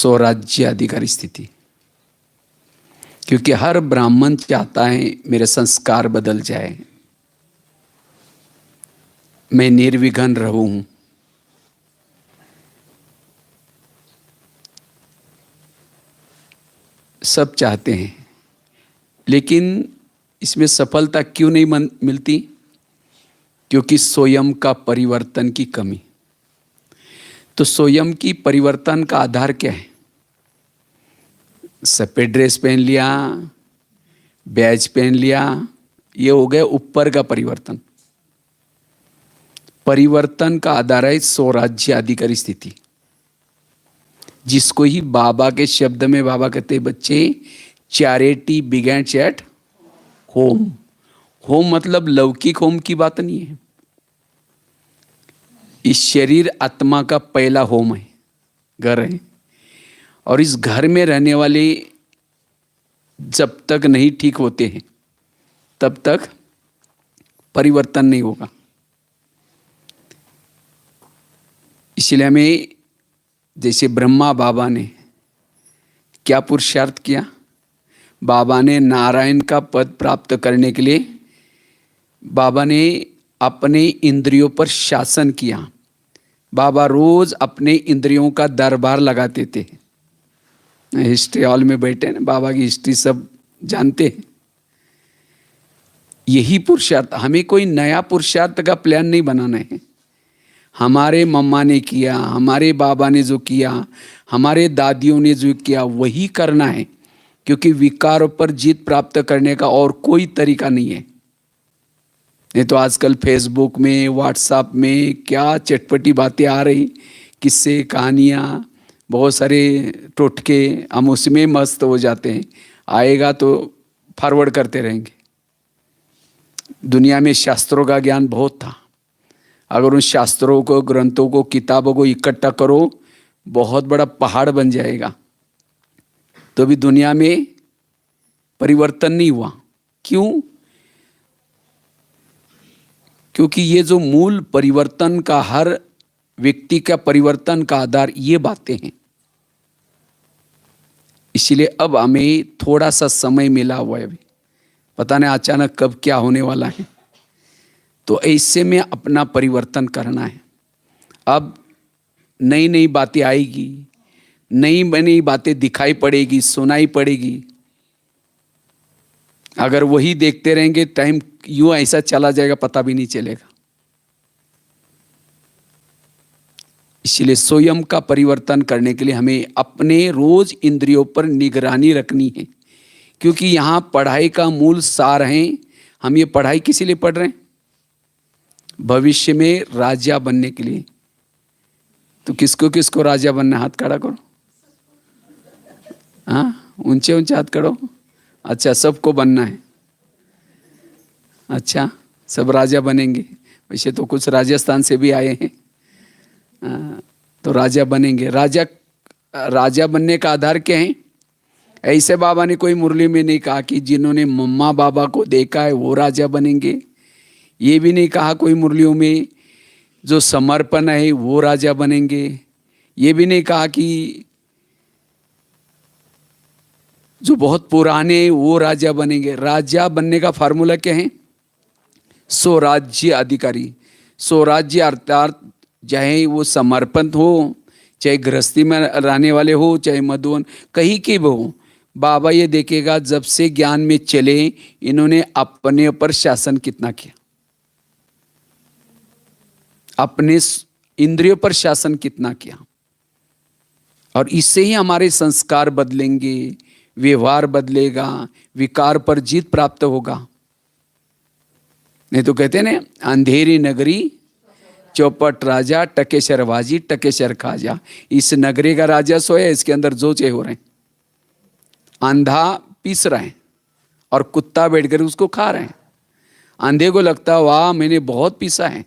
स्वराज्य अधिकारी स्थिति। क्योंकि हर ब्राह्मण चाहता है मेरे संस्कार बदल जाए, मैं निर्विघ्न रहूं। सब चाहते हैं, लेकिन इसमें सफलता क्यों नहीं मिलती? क्योंकि स्वयं का परिवर्तन की कमी। तो स्वयं की परिवर्तन का आधार क्या है? सफेद ड्रेस पहन लिया, बैज पहन लिया, ये हो गया ऊपर का परिवर्तन। परिवर्तन का आधार है स्वराज्य अधिकारी स्थिति, जिसको ही बाबा के शब्द में बाबा कहते हैं, बच्चे charity begins at home. Home मतलब लौकिक होम की बात नहीं है। इस शरीर आत्मा का पहला होम है, घर है। और इस घर में रहने वाले जब तक नहीं ठीक होते हैं तब तक परिवर्तन नहीं होगा। इसलिए हमें, जैसे ब्रह्मा बाबा ने क्या पुरुषार्थ किया? बाबा ने नारायण का पद प्राप्त करने के लिए बाबा ने अपने इंद्रियों पर शासन किया। बाबा रोज अपने इंद्रियों का दरबार लगाते थे। हिस्ट्री हॉल में बैठे ना, बाबा की हिस्ट्री सब जानते हैं। यही पुरुषार्थ, हमें कोई नया पुरुषार्थ का प्लान नहीं बनाना है। हमारे मम्मा ने किया, हमारे बाबा ने जो किया, हमारे दादियों ने जो किया, वही करना है। क्योंकि विकारों पर जीत प्राप्त करने का और कोई तरीका नहीं है। नहीं तो आजकल फेसबुक में, व्हाट्सएप में क्या चटपटी बातें आ रही, किस्से, कहानियाँ, बहुत सारे टोटके, हम उसमें मस्त हो जाते हैं। आएगा तो फॉरवर्ड करते रहेंगे। दुनिया में शास्त्रों का ज्ञान बहुत था। अगर उन शास्त्रों को, ग्रंथों को, किताबों को इकट्ठा करो, बहुत बड़ा पहाड़ बन जाएगा। तो भी दुनिया में परिवर्तन नहीं हुआ। क्यों? क्योंकि ये जो मूल परिवर्तन का, हर व्यक्ति का परिवर्तन का आधार ये बातें हैं। इसलिए अब हमें थोड़ा सा समय मिला हुआ है। अभी पता नहीं अचानक कब क्या होने वाला है। तो ऐसे में अपना परिवर्तन करना है। अब नई नई बातें आएगी, नई नई बातें दिखाई पड़ेगी, सुनाई पड़ेगी। अगर वही देखते रहेंगे, टाइम यूं ऐसा चला जाएगा, पता भी नहीं चलेगा। इसलिए स्वयं का परिवर्तन करने के लिए हमें अपने रोज इंद्रियों पर निगरानी रखनी है। क्योंकि यहाँ पढ़ाई का मूल सार है। हम ये पढ़ाई किस लिए पढ़ रहे हैं? भविष्य में राजा बनने के लिए। तो किसको किसको राजा बनना? हाथ खड़ा करो। हाँ, ऊंचे ऊंचे हाथ करो। अच्छा, सबको बनना है। अच्छा, सब राजा बनेंगे। वैसे तो कुछ राजस्थान से भी आए हैं। तो राजा बनेंगे। राजा बनने का आधार क्या है? ऐसे बाबा ने कोई मुरली में नहीं कहा कि जिन्होंने मम्मा बाबा को देखा है वो राजा बनेंगे। ये भी नहीं कहा कोई मुरलियों में जो समर्पण है वो राजा बनेंगे। ये भी नहीं कहा कि जो बहुत पुराने वो राजा बनेंगे। राजा बनने का फार्मूला क्या है? स्वराज्य अधिकारी। स्वराज्य अर्थात चाहे वो समर्पण हो, चाहे गृहस्थी में रहने वाले हो, चाहे मधुवन, कहीं के भी हो। बाबा ये देखेगा जब से ज्ञान में चले इन्होंने अपने ऊपर शासन कितना किया, अपने इंद्रियों पर शासन कितना किया। और इससे ही हमारे संस्कार बदलेंगे, व्यवहार बदलेगा, विकार पर जीत प्राप्त होगा। नहीं तो कहते ना, अंधेरी नगरी चौपट राजा, टकेशर बाजी टकेशर खाजा। इस नगरी का राजा सोया, इसके अंदर जो चे हो रहे हैं। अंधा पीस रहे हैं और कुत्ता बैठकर उसको खा रहे हैं। अंधे को लगता है वाह मैंने बहुत पीसा है,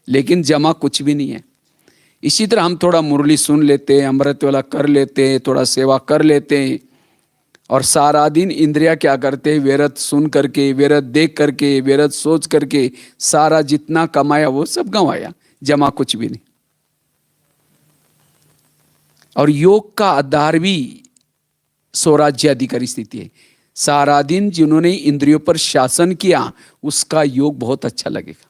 लेकिन जमा कुछ भी नहीं है। इसी तरह हम थोड़ा मुरली सुन लेते हैं, अमृत वाला कर लेते हैं, थोड़ा सेवा कर लेते हैं, और सारा दिन इंद्रिया क्या करते हैं? व्यर्थ सुन करके, व्यर्थ देख करके, व्यर्थ सोच करके सारा जितना कमाया वो सब गंवाया, जमा कुछ भी नहीं। और योग का आधार भी स्वराज्य अधिकारी स्थिति है। सारा दिन जिन्होंने इंद्रियों पर शासन किया उसका योग बहुत अच्छा लगेगा।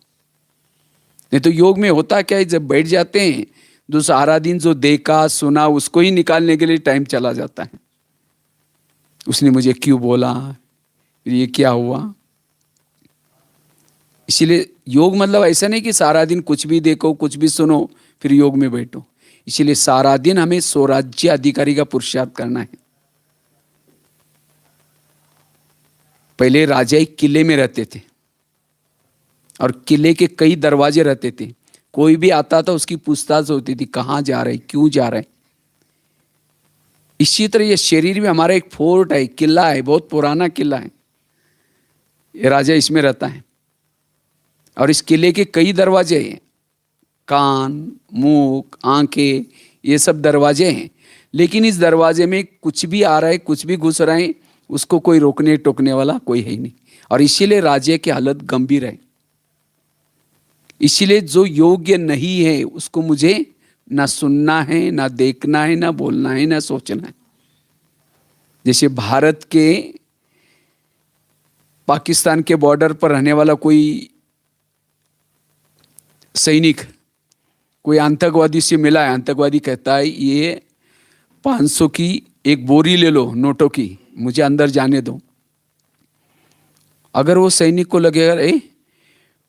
नहीं तो योग में होता क्या है, जब बैठ जाते हैं तो सारा दिन जो देखा सुना उसको ही निकालने के लिए टाइम चला जाता है। उसने मुझे क्यों बोला, ये क्या हुआ। इसीलिए योग मतलब ऐसा नहीं कि सारा दिन कुछ भी देखो कुछ भी सुनो फिर योग में बैठो। इसीलिए सारा दिन हमें स्वराज्य अधिकारी का पुरुषार्थ करना है। पहले राजा एक किले में रहते थे और किले के कई दरवाजे रहते थे। कोई भी आता था उसकी पूछताछ होती थी, कहाँ जा रहे, क्यों जा रहे। इसी तरह ये शरीर में हमारा एक फोर्ट है, किला है, बहुत पुराना किला है। ये राजा इसमें रहता है और इस किले के कई दरवाजे हैं, कान, मुख, आंखें, ये सब दरवाजे हैं। लेकिन इस दरवाजे में कुछ भी आ रहा है, कुछ भी घुस रहा है, उसको कोई रोकने टोकने वाला कोई है ही नहीं। और इसीलिए राज्य की हालत गंभीर है। इसीलिए जो योग्य नहीं है उसको मुझे ना सुनना है, ना देखना है, ना बोलना है, ना सोचना है। जैसे भारत के पाकिस्तान के बॉर्डर पर रहने वाला कोई सैनिक कोई आतंकवादी से मिला है, आतंकवादी कहता है ये 500 की एक बोरी ले लो नोटों की, मुझे अंदर जाने दो। अगर वो सैनिक को लगेगा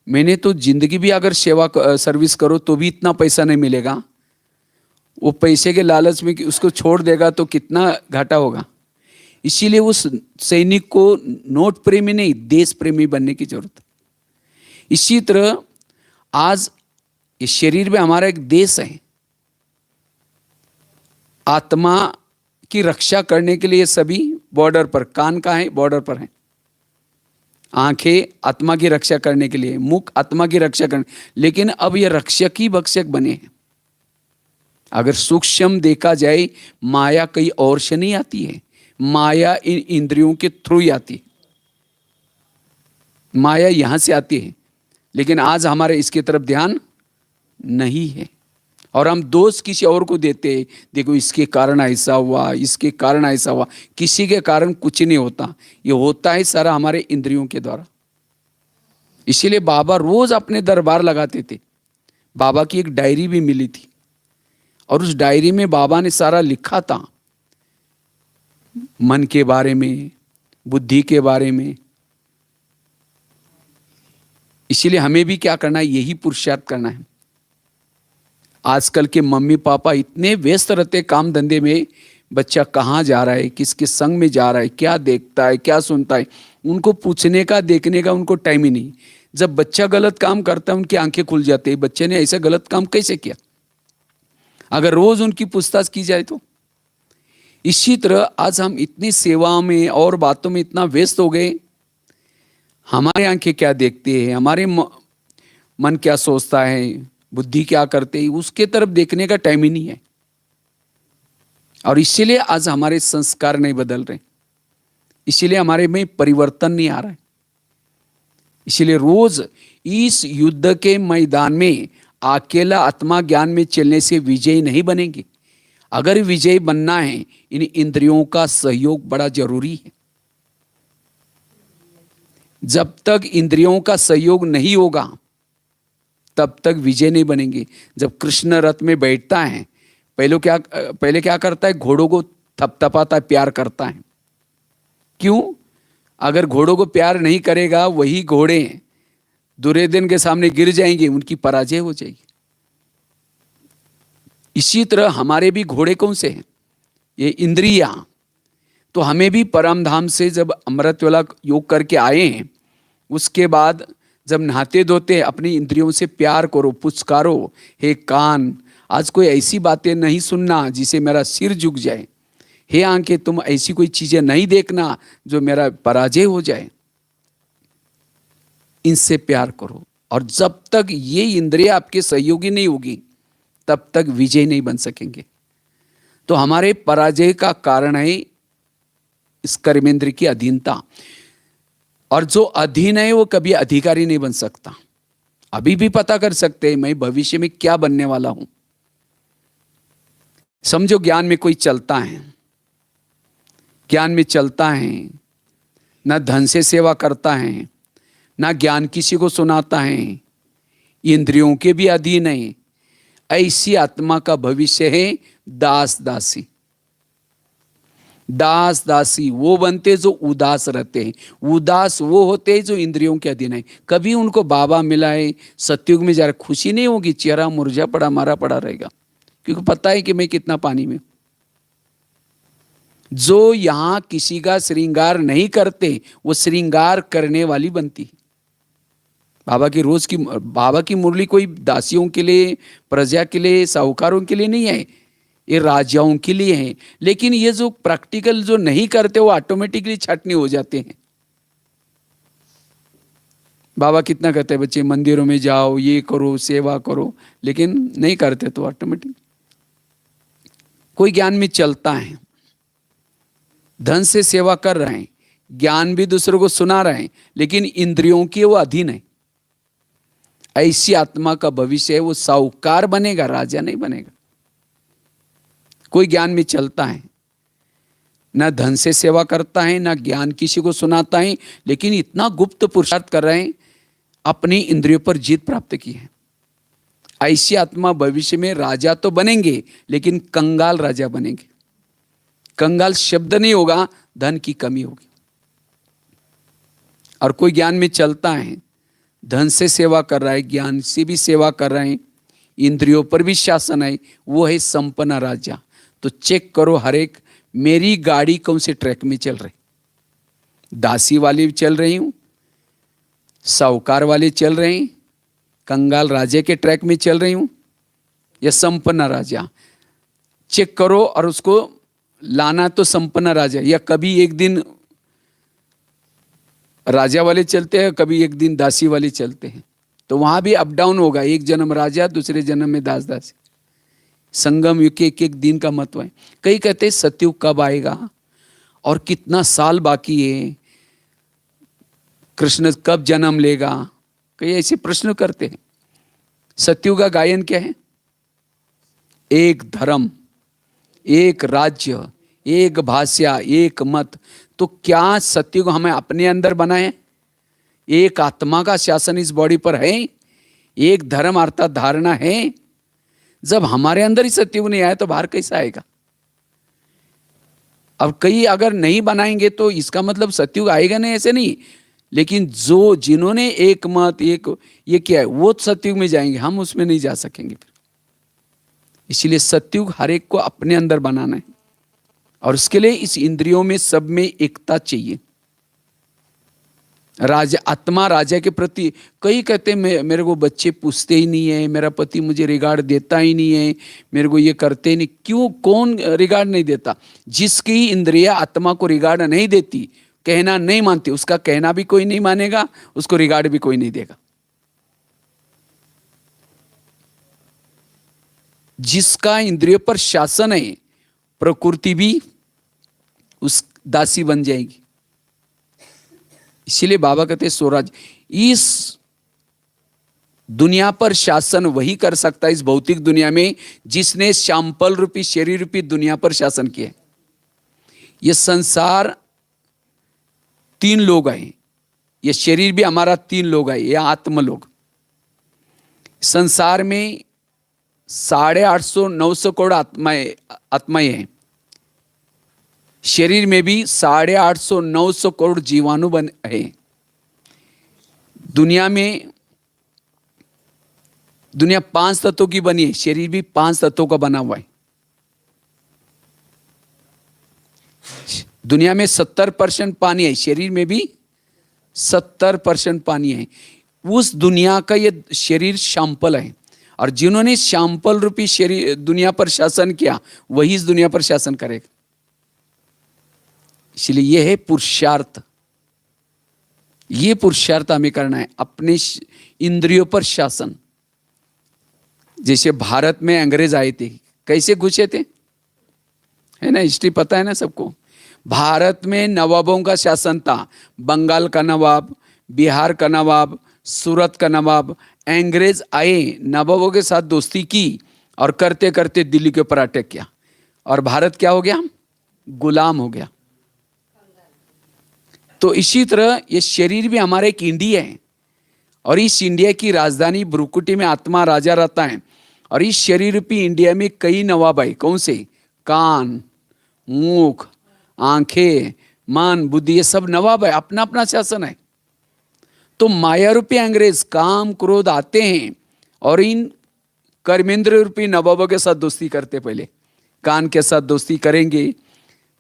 मैंने तो जिंदगी भी अगर सर्विस करो तो भी इतना पैसा नहीं मिलेगा, वो पैसे के लालच में उसको छोड़ देगा तो कितना घाटा होगा। इसीलिए उस सैनिक को नोट प्रेमी नहीं, देश प्रेमी बनने की जरूरत है। इसी तरह आज इस शरीर में हमारा एक देश है। आत्मा की रक्षा करने के लिए सभी बॉर्डर पर, कान का है बॉर्डर पर है, आंखें आत्मा की रक्षा करने के लिए, मुख आत्मा की रक्षा करने, लेकिन अब ये रक्षक ही भक्षक बने हैं। अगर सूक्ष्म देखा जाए माया कहीं और से नहीं आती है, माया इन इंद्रियों के थ्रू ही आती है, माया यहां से आती है। लेकिन आज हमारे इसकी तरफ ध्यान नहीं है और हम दोष किसी और को देते हैं, देखो इसके कारण ऐसा हुआ, इसके कारण ऐसा हुआ। किसी के कारण कुछ नहीं होता, ये होता है सारा हमारे इंद्रियों के द्वारा। इसीलिए बाबा रोज अपने दरबार लगाते थे। बाबा की एक डायरी भी मिली थी और उस डायरी में बाबा ने सारा लिखा था, मन के बारे में, बुद्धि के बारे में। इसीलिए हमें भी क्या करना है, यही पुरुषार्थ करना है। आजकल के मम्मी पापा इतने व्यस्त रहते काम धंधे में, बच्चा कहाँ जा रहा है, किसके संग में जा रहा है, क्या देखता है, क्या सुनता है, उनको पूछने का देखने का उनको टाइम ही नहीं। जब बच्चा गलत काम करता है उनकी आंखें खुल जाती है, बच्चे ने ऐसा गलत काम कैसे किया। अगर रोज उनकी पूछताछ की जाए तो। इसी तरह आज हम इतनी सेवा में और बातों में इतना व्यस्त हो गए, हमारे आंखें क्या देखते हैं, हमारे मन क्या सोचता है, बुद्धि क्या करते हैं, उसके तरफ देखने का टाइम ही नहीं है। और इसीलिए आज हमारे संस्कार नहीं बदल रहे, इसीलिए हमारे में परिवर्तन नहीं आ रहा है। इसीलिए रोज इस युद्ध के मैदान में अकेला आत्मा ज्ञान में चलने से विजयी नहीं बनेंगे। अगर विजयी बनना है इन इंद्रियों का सहयोग बड़ा जरूरी है। जब तक इंद्रियों का सहयोग नहीं होगा तब तक विजय नहीं बनेंगे। जब कृष्ण रथ में बैठता है पहले क्या करता है, घोड़ों को थपथपाता है, प्यार करता है। क्यों? अगर घोड़ों को प्यार नहीं करेगा वही घोड़े दुर्योधन के सामने गिर जाएंगे, उनकी पराजय हो जाएगी। इसी तरह हमारे भी घोड़े कौन से हैं, ये इंद्रियां। तो हमें भी परम धाम से जब अमृत वाला योग करके आए हैं, उसके बाद जब नहाते धोते अपनी इंद्रियों से प्यार करो, पुचकारो, हे कान आज कोई ऐसी बातें नहीं सुनना जिसे मेरा सिर झुक जाए, हे आंखें तुम ऐसी कोई चीजें नहीं देखना जो मेरा पराजय हो जाए। इनसे प्यार करो। और जब तक ये इंद्रियां आपके सहयोगी नहीं होगी तब तक विजय नहीं बन सकेंगे। तो हमारे पराजय का कारण है इस कर्मेंद्र की अधीनता। और जो अधीन है वो कभी अधिकारी नहीं बन सकता। अभी भी पता कर सकते हैं मैं भविष्य में क्या बनने वाला हूं। समझो ज्ञान में कोई चलता है, ज्ञान में चलता है, ना धन से सेवा करता है, ना ज्ञान किसी को सुनाता है, इंद्रियों के भी अधीन है, ऐसी आत्मा का भविष्य है दास दासी। दास दासी वो बनते जो उदास रहते हैं, उदास वो होते हैं जो इंद्रियों के अधीन है। कभी उनको बाबा मिला है, सत्युग में जरा खुशी नहीं होगी, चेहरा मुरझा पड़ा मारा पड़ा रहेगा, क्योंकि पता है कि मैं कितना पानी में। जो यहां किसी का श्रृंगार नहीं करते वो श्रृंगार करने वाली बनती। बाबा की मुरली कोई दासियों के लिए, प्रजा के लिए, साहूकारों के लिए नहीं है, ये राजाओं के लिए है। लेकिन ये जो प्रैक्टिकल जो नहीं करते वो ऑटोमेटिकली छटनी हो जाते हैं। बाबा कितना कहते हैं बच्चे मंदिरों में जाओ, ये करो, सेवा करो, लेकिन नहीं करते तो ऑटोमेटिक। कोई ज्ञान में चलता है, धन से सेवा कर रहे हैं, ज्ञान भी दूसरों को सुना रहे हैं, लेकिन इंद्रियों के वो अधीन है। ऐसी आत्मा का भविष्य है वो साहूकार बनेगा, राजा नहीं बनेगा। कोई ज्ञान में चलता है, ना धन से सेवा करता है, ना ज्ञान किसी को सुनाता है, लेकिन इतना गुप्त पुरुषार्थ कर रहे हैं, अपनी इंद्रियों पर जीत प्राप्त की है। ऐसी आत्मा भविष्य में राजा तो बनेंगे, लेकिन कंगाल राजा बनेंगे। कंगाल शब्द नहीं होगा, धन की कमी होगी। और कोई ज्ञान में चलता है, धन से सेवा कर रहा है, ज्ञान से भी सेवा कर रहे हैं, इंद्रियों पर भी शासन है, वो है संपन्न राजा। तो चेक करो हर एक, मेरी गाड़ी कौन से ट्रैक में चल रही, दासी वाली चल रही हूं, साहूकार वाले चल रहे हैं, कंगाल राजे के ट्रैक में चल रही हूं, या संपन्न राजा। चेक करो, और उसको लाना तो संपन्न राजा, या कभी एक दिन राजा वाले चलते हैं, कभी एक दिन दासी वाले चलते हैं, तो वहां भी अप डाउन होगा। एक जन्म राजा, दूसरे जन्म में दास दासी। संगम युग के एक एक दिन का महत्व है। कई कहते हैं सतयुग कब आएगा और कितना साल बाकी है, कृष्ण कब जन्म लेगा, कई ऐसे प्रश्न करते हैं। सतयुग का गायन क्या है? एक धर्म, एक राज्य, एक भाषा, एक मत। तो क्या सतयुग हमें अपने अंदर बनाए? एक आत्मा का शासन इस बॉडी पर है, एक धर्म अर्थात धारणा है। जब हमारे अंदर ही सतयुग नहीं आया तो बाहर कैसा आएगा? अब कई अगर नहीं बनाएंगे तो इसका मतलब सतयुग आएगा नहीं, ऐसे नहीं। लेकिन जिन्होंने एक मत, एक ये किया है, वो सतयुग में जाएंगे, हम उसमें नहीं जा सकेंगे। इसलिए सतयुग हर एक को अपने अंदर बनाना है, और उसके लिए इस इंद्रियों में सब में एकता चाहिए। राजा, आत्मा राजा के प्रति, कई कहते हैं मेरे को बच्चे पूछते ही नहीं है, मेरा पति मुझे रिगार्ड देता ही नहीं है, मेरे को ये करते नहीं। क्यों? कौन रिगार्ड नहीं देता? जिसकी इंद्रिया आत्मा को रिगार्ड नहीं देती, कहना नहीं मानती, उसका कहना भी कोई नहीं मानेगा, उसको रिगार्ड भी कोई नहीं देगा। जिसका इंद्रियों पर शासन है, प्रकृति भी उस दासी बन जाएगी। इसीलिए बाबा कहते हैं स्वराज, इस दुनिया पर शासन वही कर सकता है, इस भौतिक दुनिया में, जिसने शांपल रूपी शरीर रूपी दुनिया पर शासन किया। ये संसार 3 लोग हैं, ये शरीर भी हमारा 3 लोग है, ये आत्मलोग। संसार में 850-900 करोड़ आत्माएं हैं। शरीर में भी 850-900 करोड़ जीवाणु बन है। दुनिया 5 तत्वों की बनी है, शरीर भी 5 तत्वों का बना हुआ है। दुनिया में 70% पानी है, शरीर में भी 70% पानी है। उस दुनिया का ये शरीर शांपल है, और जिन्होंने शांपल रूपी शरीर दुनिया पर शासन किया, वही इस दुनिया पर शासन करेगा। इसलिए यह है पुरुषार्थ। ये पुरुषार्थ हमें करना है, अपने इंद्रियों पर शासन। जैसे भारत में अंग्रेज आए थे, कैसे घुसे थे, है ना, हिस्ट्री पता है ना सबको। भारत में नवाबों का शासन था, बंगाल का नवाब, बिहार का नवाब, सूरत का नवाब। अंग्रेज आए, नवाबों के साथ दोस्ती की, और करते करते दिल्ली के ऊपर अटैक किया। और भारत क्या हो गया? गुलाम हो गया। तो इसी तरह ये शरीर भी हमारा एक इंडिया है, और इस इंडिया की राजधानी ब्रुकुटी में आत्मा राजा रहता है। और इस शरीर रूपी इंडिया में कई नवाब है। कौन से? कान, मुख, आंखें, मन, बुद्धि, ये सब नवाब है, अपना अपना शासन है। तो माया रूपी अंग्रेज काम क्रोध आते हैं और इन कर्मेंद्र रूपी नवाबों के साथ दोस्ती करते। पहले कान के साथ दोस्ती करेंगे,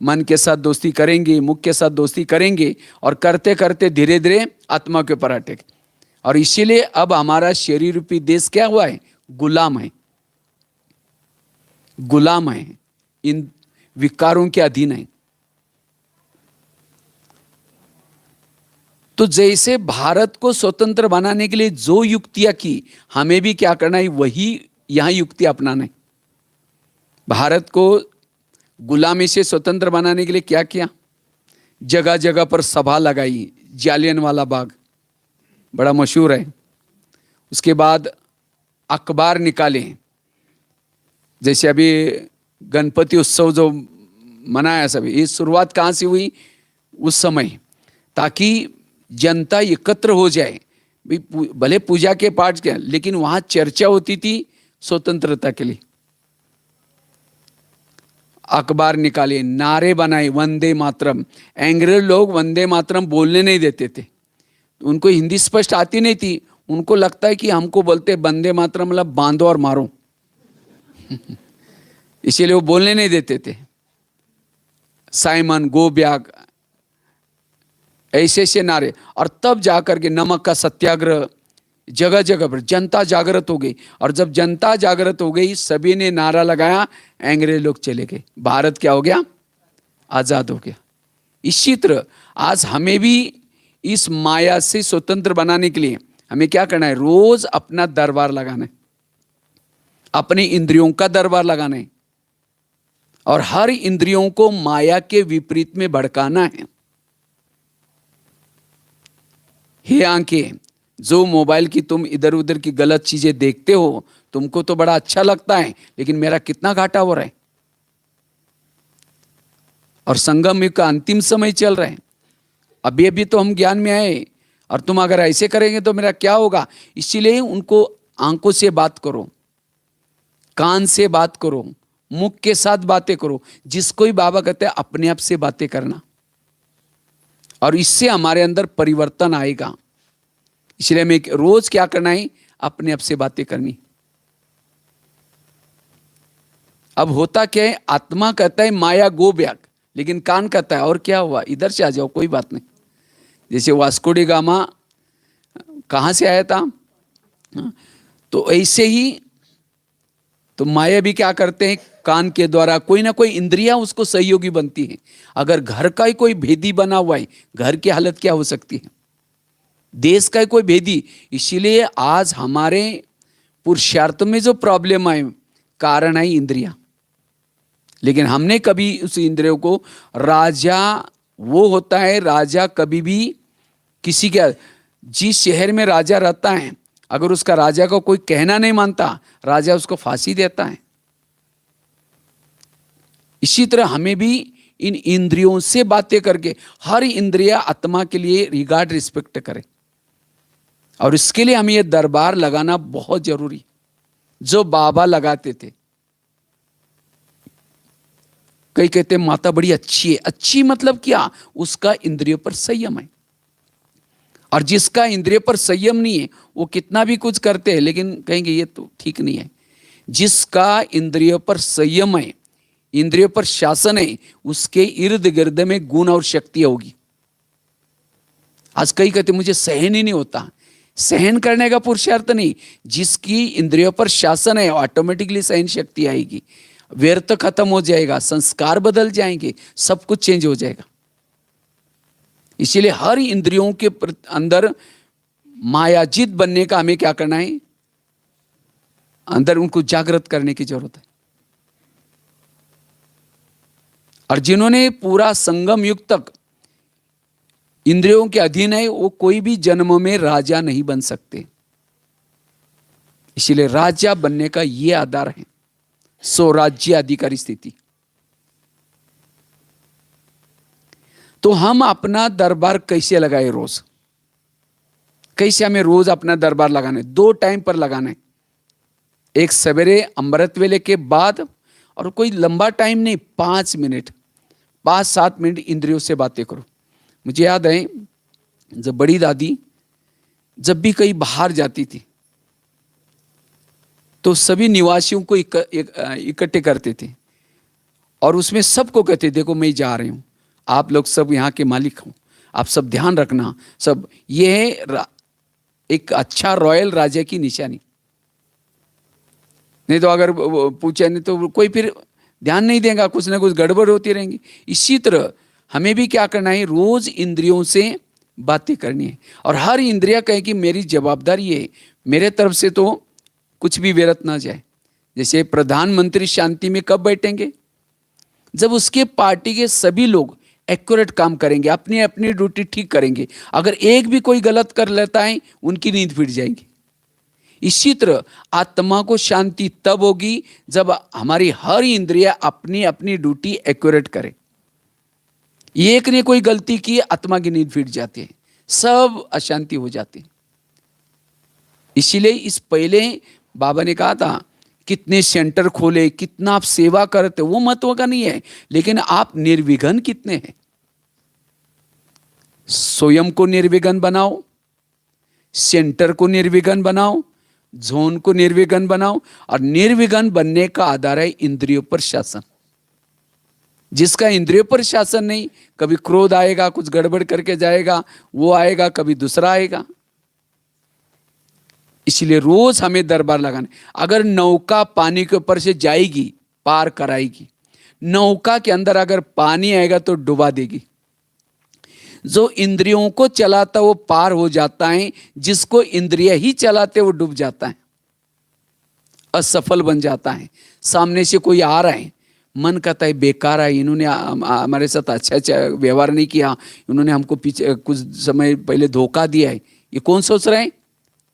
मन के साथ दोस्ती करेंगे, मुख के साथ दोस्ती करेंगे, और करते करते धीरे धीरे आत्मा के ऊपर अटके। और इसीलिए अब हमारा शरीर रूपी देश क्या हुआ है? गुलाम है, गुलाम है, इन विकारों के अधीन है। तो जैसे भारत को स्वतंत्र बनाने के लिए जो युक्तियां की, हमें भी क्या करना है? वही यहां युक्ति अपनाना है। भारत को गुलामी से स्वतंत्र बनाने के लिए क्या किया? जगह जगह पर सभा लगाई, जालियनवाला बाग बड़ा मशहूर है। उसके बाद अखबार निकाले, जैसे अभी गणपति उत्सव जो मनाया सभी, ये शुरुआत कहाँ से हुई? उस समय, ताकि जनता एकत्र हो जाए। भले पूजा के पाठ क्या, लेकिन वहां चर्चा होती थी स्वतंत्रता के लिए। अखबार निकाले, नारे बनाए, वंदे मातरम। अंग्रेज लोग वंदे मातरम बोलने नहीं देते थे, उनको हिंदी स्पष्ट आती नहीं थी। उनको लगता है कि हमको बोलते वंदे मातरम मतलब बांधो और मारो इसीलिए वो बोलने नहीं देते थे। साइमन, गो बैक, ऐसे ऐसे नारे। और तब जाकर के नमक का सत्याग्रह, जगह जगह पर जनता जागृत हो गई। और जब जनता जागृत हो गई, सभी ने नारा लगाया, अंग्रेज लोग चले गए, भारत क्या हो गया? आजाद हो गया। इसी तरह आज हमें भी इस माया से स्वतंत्र बनाने के लिए हमें क्या करना है? रोज अपना दरबार लगाना है, अपनी इंद्रियों का दरबार लगाना है, और हर इंद्रियों को माया के विपरीत में भड़काना है। हे आंखें, जो मोबाइल की तुम इधर उधर की गलत चीजें देखते हो, तुमको तो बड़ा अच्छा लगता है, लेकिन मेरा कितना घाटा हो रहा है। और संगम युग का अंतिम समय चल रहा है, अभी अभी तो हम ज्ञान में आए, और तुम अगर ऐसे करेंगे तो मेरा क्या होगा? इसीलिए उनको आंखों से बात करो, कान से बात करो, मुख के साथ बातें करो। जिसको ही बाबा कहते हैं अपने आप से बातें करना, और इससे हमारे अंदर परिवर्तन आएगा। इसलिए हमें रोज क्या करना है? अपने आप से बातें करनी। अब होता क्या है? आत्मा कहता है माया गो बैक, लेकिन कान कहता है और क्या हुआ, इधर से आ जाओ, कोई बात नहीं। जैसे वास्को डी गामा कहाँ से आया था, तो ऐसे ही तो माया भी क्या करते हैं? कान के द्वारा कोई ना कोई इंद्रियां उसको सहयोगी बनती है। अगर घर का ही कोई भेदी बना हुआ है, घर की हालत क्या हो सकती है? देश का ही कोई भेदी। इसीलिए आज हमारे पुरुषार्थ में जो प्रॉब्लम है, कारण है इंद्रियां। लेकिन हमने कभी उस इंद्रियों को, राजा वो होता है, राजा कभी भी किसी के, जिस शहर में राजा रहता है, अगर उसका राजा को कोई कहना नहीं मानता, राजा उसको फांसी देता है। इसी तरह हमें भी इन इंद्रियों से बातें करके हर इंद्रिया आत्मा के लिए रिगार्ड रिस्पेक्ट करें, और इसके लिए हमें यह दरबार लगाना बहुत जरूरी, जो बाबा लगाते थे। कई कहते हैं माता बड़ी अच्छी है। अच्छी मतलब क्या? उसका इंद्रियों पर संयम है। और जिसका इंद्रिय पर संयम नहीं है, वो कितना भी कुछ करते हैं, लेकिन कहेंगे ये तो ठीक नहीं है। जिसका इंद्रिय पर संयम है, इंद्रिय पर शासन है, उसके इर्द गिर्द में गुण और शक्ति होगी। आज कई कहते मुझे सहन ही नहीं होता। सहन करने का पुरुषार्थ नहीं, जिसकी इंद्रियों पर शासन है ऑटोमेटिकली सहन शक्ति आएगी, व्यर्थ खत्म हो जाएगा, संस्कार बदल जाएंगे, सब कुछ चेंज हो जाएगा। इसीलिए हर इंद्रियों के अंदर मायाजित बनने का हमें क्या करना है? अंदर उनको जागृत करने की जरूरत है। और जिन्होंने पूरा संगम युग तक इंद्रियों के अधीन है, वो कोई भी जन्म में राजा नहीं बन सकते। इसीलिए राजा बनने का ये आधार है, स्वराज्य अधिकारी स्थिति। तो हम अपना दरबार कैसे लगाए रोज, कैसे हमें रोज अपना दरबार लगाना है? 2 टाइम पर लगाना है। एक सवेरे अमृत वेले के बाद, और कोई लंबा टाइम नहीं, 5 मिनट, 5-7 मिनट इंद्रियों से बातें करो। मुझे याद है जब बड़ी दादी जब भी कहीं बाहर जाती थी तो सभी निवासियों को इकट्ठे करते थे और उसमें सबको कहते, देखो मैं जा रही हूं, आप लोग सब यहाँ के मालिक हो, आप सब ध्यान रखना। सब ये है एक अच्छा रॉयल राजा की निशानी। नहीं तो अगर पूछे नहीं तो कोई फिर ध्यान नहीं देगा, कुछ ना कुछ गड़बड़ होती रहेंगी। इसी तरह हमें भी क्या करना है, रोज इंद्रियों से बातें करनी है और हर इंद्रिया कहे कि मेरी जवाबदारी है, मेरे तरफ से तो कुछ भी व्यर्थ ना जाए। जैसे प्रधानमंत्री शांति में कब बैठेंगे? जब उसके पार्टी के सभी लोग एक्यूरेट काम करेंगे, अपनी अपनी ड्यूटी ठीक करेंगे। अगर एक भी कोई गलत कर लेता है उनकी नींद फिर जाएगी। इसी तरह आत्मा को शांति तब होगी जब हमारी हर इंद्रिया अपनी अपनी ड्यूटी एक्यूरेट करे। एक ने कोई गलती की, आत्मा की नींद फिर जाती है, सब अशांति हो जाती है। इसीलिए इस पहले बाबा ने कहा था कितने सेंटर खोले, कितना आप सेवा करते, वो महत्व का नहीं है, लेकिन आप निर्विघ्न कितने हैं। स्वयं को निर्विघ्न बनाओ, सेंटर को निर्विघ्न बनाओ, जोन को निर्विघ्न बनाओ। और निर्विघ्न बनने का आधार है इंद्रियों पर शासन। जिसका इंद्रियों पर शासन नहीं, कभी क्रोध आएगा, कुछ गड़बड़ करके जाएगा, वो आएगा, कभी दूसरा आएगा। इसलिए रोज हमें दरबार लगाना। अगर नौका पानी के ऊपर से जाएगी, पार कराएगी, नौका के अंदर अगर पानी आएगा तो डुबा देगी। जो इंद्रियों को चलाता वो पार हो जाता है, जिसको इंद्रिय ही चलाते वो डूब जाता है, असफल बन जाता है। सामने से कोई आ रहा है, मन कहता है बेकार है, इन्होंने हमारे साथ अच्छा व्यवहार नहीं किया, इन्होंने हमको पीछे कुछ समय पहले धोखा दिया है। ये कौन सोच रहा है?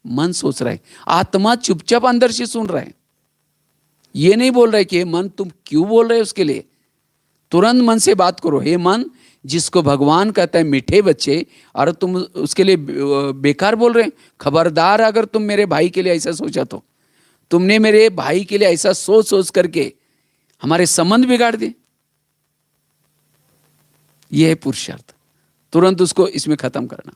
मन सोच रहा है। आत्मा चुपचाप अंदर से सुन रहा है, ये नहीं बोल रहा है कि मन तुम क्यों बोल रहे हो उसके लिए। तुरंत मन से बात करो, हे मन, जिसको भगवान कहता है मीठे बच्चे, और तुम उसके लिए बेकार बोल रहे हैं। खबरदार, अगर तुम मेरे भाई के लिए ऐसा सोचा तो तुमने मेरे भाई के लिए ऐसा सोच सोच करके हमारे संबंध बिगाड़ दिए। यह है पुरुषार्थ। तुरंत उसको इसमें खत्म करना।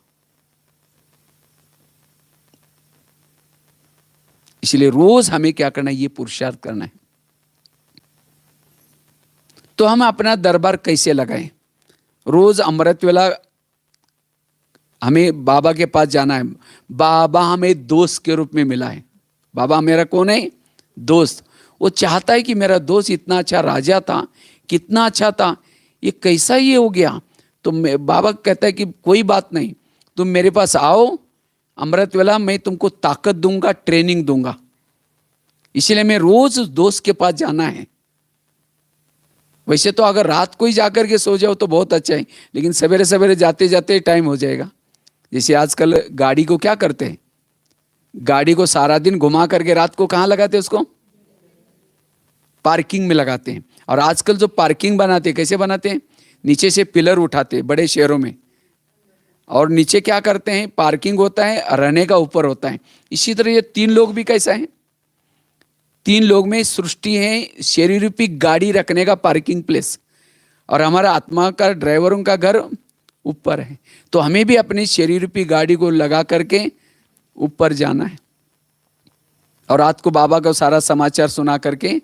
इसलिए रोज हमें क्या करना है, ये पुरुषार्थ करना है। तो हम अपना दरबार कैसे लगाएं? रोज अमृत वेला हमें बाबा के पास जाना है। बाबा हमें दोस्त के रूप में मिला है। बाबा मेरा कौन है? दोस्त। वो चाहता है कि मेरा दोस्त इतना अच्छा राजा था, कितना अच्छा था, ये कैसा ये हो गया। तो बाबा कहता है कि कोई बात नहीं, तुम मेरे पास आओ अमृत वेला, मैं तुमको ताकत दूंगा, ट्रेनिंग दूंगा। इसलिए मैं रोज दोस्त के पास जाना है। वैसे तो अगर रात को ही जाकर के सो जाओ तो बहुत अच्छा है, लेकिन सवेरे सवेरे जाते जाते टाइम हो जाएगा। जैसे आजकल गाड़ी को क्या करते हैं, गाड़ी को सारा दिन घुमा करके रात को कहाँ लगाते हैं? उसको पार्किंग में लगाते हैं। और आजकल जो पार्किंग बनाते हैं, कैसे बनाते हैं? नीचे से पिलर उठाते हैं बड़े शहरों में, और नीचे क्या करते हैं, पार्किंग होता है, रहने का ऊपर होता है। इसी तरह ये 3 लोग भी कैसा है, 3 लोग में सृष्टि है शरीर रूपी गाड़ी रखने का पार्किंग प्लेस, और हमारा आत्मा का ड्राइवरों का घर ऊपर है। तो हमें भी अपनी शरीर रूपी गाड़ी को लगा करके ऊपर जाना है, और रात को बाबा का सारा समाचार सुना करके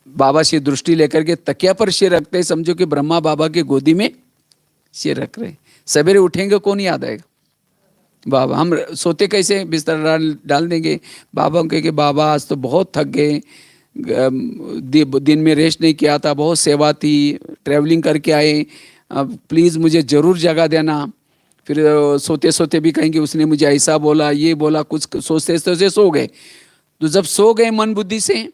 बाबा से दृष्टि लेकर के तकिया पर सिर रखते हैं, समझो कि ब्रह्मा बाबा के गोदी में सिर रख रहे। सवेरे उठेंगे कौन याद आएगा? बाबा। हम सोते कैसे, बिस्तर डाल देंगे, बाबा को कहेंगे बाबा आज तो बहुत थक गए, दिन में रेस्ट नहीं किया था, बहुत सेवा थी, ट्रैवलिंग करके आए, अब प्लीज़ मुझे ज़रूर जगह देना। फिर सोते सोते भी कहेंगे उसने मुझे ऐसा बोला, ये बोला, कुछ सोचते सोचते सो गए। तो जब सो गए मन बुद्धि से,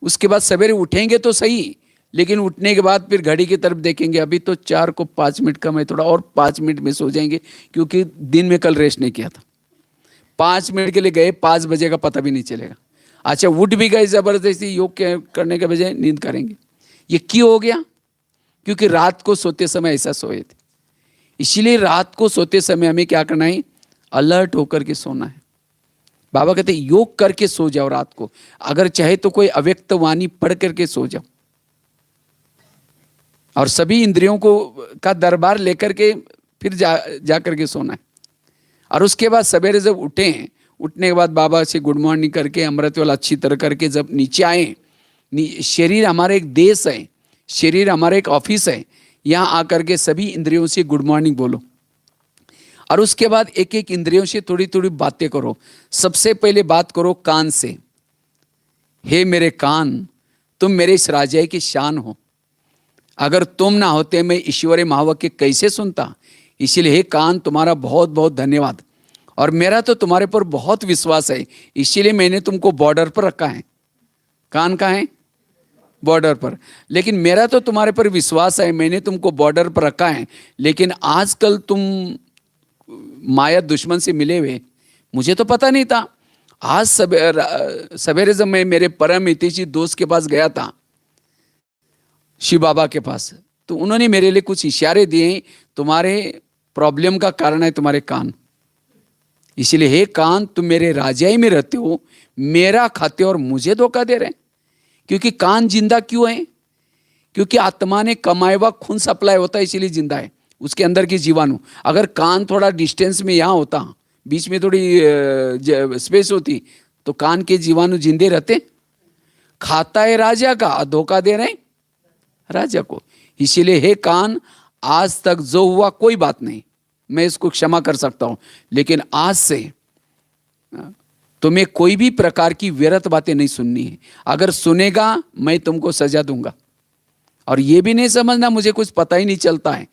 उसके बाद सवेरे उठेंगे तो सही, लेकिन उठने के बाद फिर घड़ी की तरफ देखेंगे, अभी तो 4 को 5 मिनट का, मैं थोड़ा और 5 मिनट में सो जाएंगे, क्योंकि दिन में कल रेस्ट नहीं किया था। 5 मिनट के लिए गए, 5 बजे का पता भी नहीं चलेगा। अच्छा उठ भी गए, जबरदस्ती योग करने के बजाय नींद करेंगे। ये क्यों हो गया? क्योंकि रात को सोते समय ऐसा सोए थे। इसीलिए रात को सोते समय हमें क्या करना है, अलर्ट होकर के सोना है। बाबा कहते योग करके सो जाओ रात को, अगर चाहे तो कोई अव्यक्त वाणी पढ़ करके सो जाओ, और सभी इंद्रियों को का दरबार लेकर के फिर जा करके सोना है। और उसके बाद सवेरे जब उठे, उठने के बाद बाबा से गुड मॉर्निंग करके अमृत वाला अच्छी तरह करके जब नीचे आए, शरीर हमारा एक देश है, शरीर हमारा एक ऑफिस है, यहाँ आकर के सभी इंद्रियों से गुड मॉर्निंग बोलो। और उसके बाद एक एक इंद्रियों से थोड़ी थोड़ी बातें करो। सबसे पहले बात करो कान से, हे मेरे कान, तुम मेरे इस राजा की शान हो, अगर तुम ना होते मैं ईश्वरीय महावाक्य कैसे सुनता। इसीलिए हे कान, तुम्हारा बहुत बहुत धन्यवाद, और मेरा तो तुम्हारे पर बहुत विश्वास है, इसीलिए मैंने तुमको बॉर्डर पर रखा है। कान कहाँ है? बॉर्डर पर। लेकिन मेरा तो तुम्हारे पर विश्वास है, मैंने तुमको बॉर्डर पर रखा है, लेकिन आजकल तुम माया दुश्मन से मिले हुए, मुझे तो पता नहीं था। आज सवेरे जब मैं मेरे परम हितैषी दोस्त के पास गया था, शिव बाबा के पास, तो उन्होंने मेरे लिए कुछ इशारे दिए, तुम्हारे प्रॉब्लम का कारण है तुम्हारे कान। इसीलिए हे कान, तुम मेरे राजाई में रहते हो, मेरा खाते हो और मुझे धोखा दे रहे हैं। क्योंकि कान जिंदा क्यों है? क्योंकि आत्मा ने कमाया हुआ खून सप्लाई होता है, इसीलिए जिंदा है, उसके अंदर की जीवाणु। अगर कान थोड़ा डिस्टेंस में यहाँ होता, बीच में थोड़ी स्पेस होती, तो कान के जीवाणु जिंदे रहते। खाता है राजा का, धोखा दे रहे राजा को। इसीलिए हे कान, आज तक जो हुआ कोई बात नहीं, मैं इसको क्षमा कर सकता हूं, लेकिन आज से तुम्हें कोई भी प्रकार की व्यर्थ बातें नहीं सुननी है। अगर सुनेगा मैं तुमको सजा दूंगा। और ये भी नहीं समझना मुझे कुछ पता ही नहीं चलता है,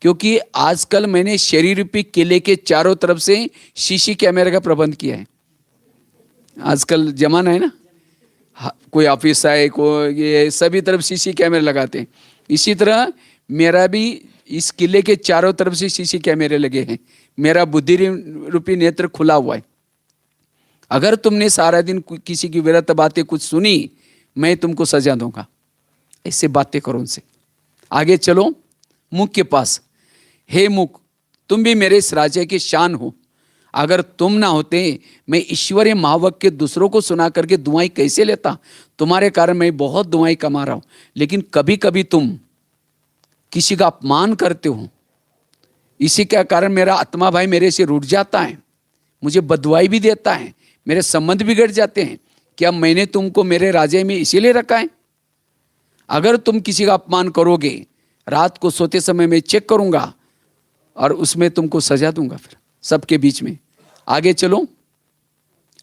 क्योंकि आजकल मैंने शरीर रूपी किले के चारों तरफ से सीसी कैमरे का प्रबंध किया है। आजकल जमाना है ना, कोई ऑफिस है, कोई ये सभी तरफ सीसी कैमरे लगाते हैं। इसी तरह मेरा भी इस किले के चारों तरफ से सीसी कैमरे लगे हैं। मेरा बुद्धि रूपी नेत्र खुला हुआ है। अगर तुमने सारा दिन किसी की विरत बातें कुछ सुनी, मैं तुमको सजा दूंगा। ऐसे बातें करो उनसे। आगे चलो मुख के पास। हे मुख, तुम भी मेरे इस राज्य की शान हो, अगर तुम ना होते मैं ईश्वरीय महावाक्य दूसरों को सुना करके दुआएं कैसे लेता। तुम्हारे कारण मैं बहुत दुआएं कमा रहा हूं, लेकिन कभी कभी तुम किसी का अपमान करते हो, इसी के कारण मेरा आत्मा भाई मेरे से रूठ जाता है, मुझे बदवाई भी देता है, मेरे संबंध बिगड़ जाते हैं। क्या मैंने तुमको मेरे राज्य में इसीलिए रखा है? अगर तुम किसी का अपमान करोगे, रात को सोते समय मैं चेक करूंगा और उसमें तुमको सजा दूंगा, फिर सबके बीच में। आगे चलो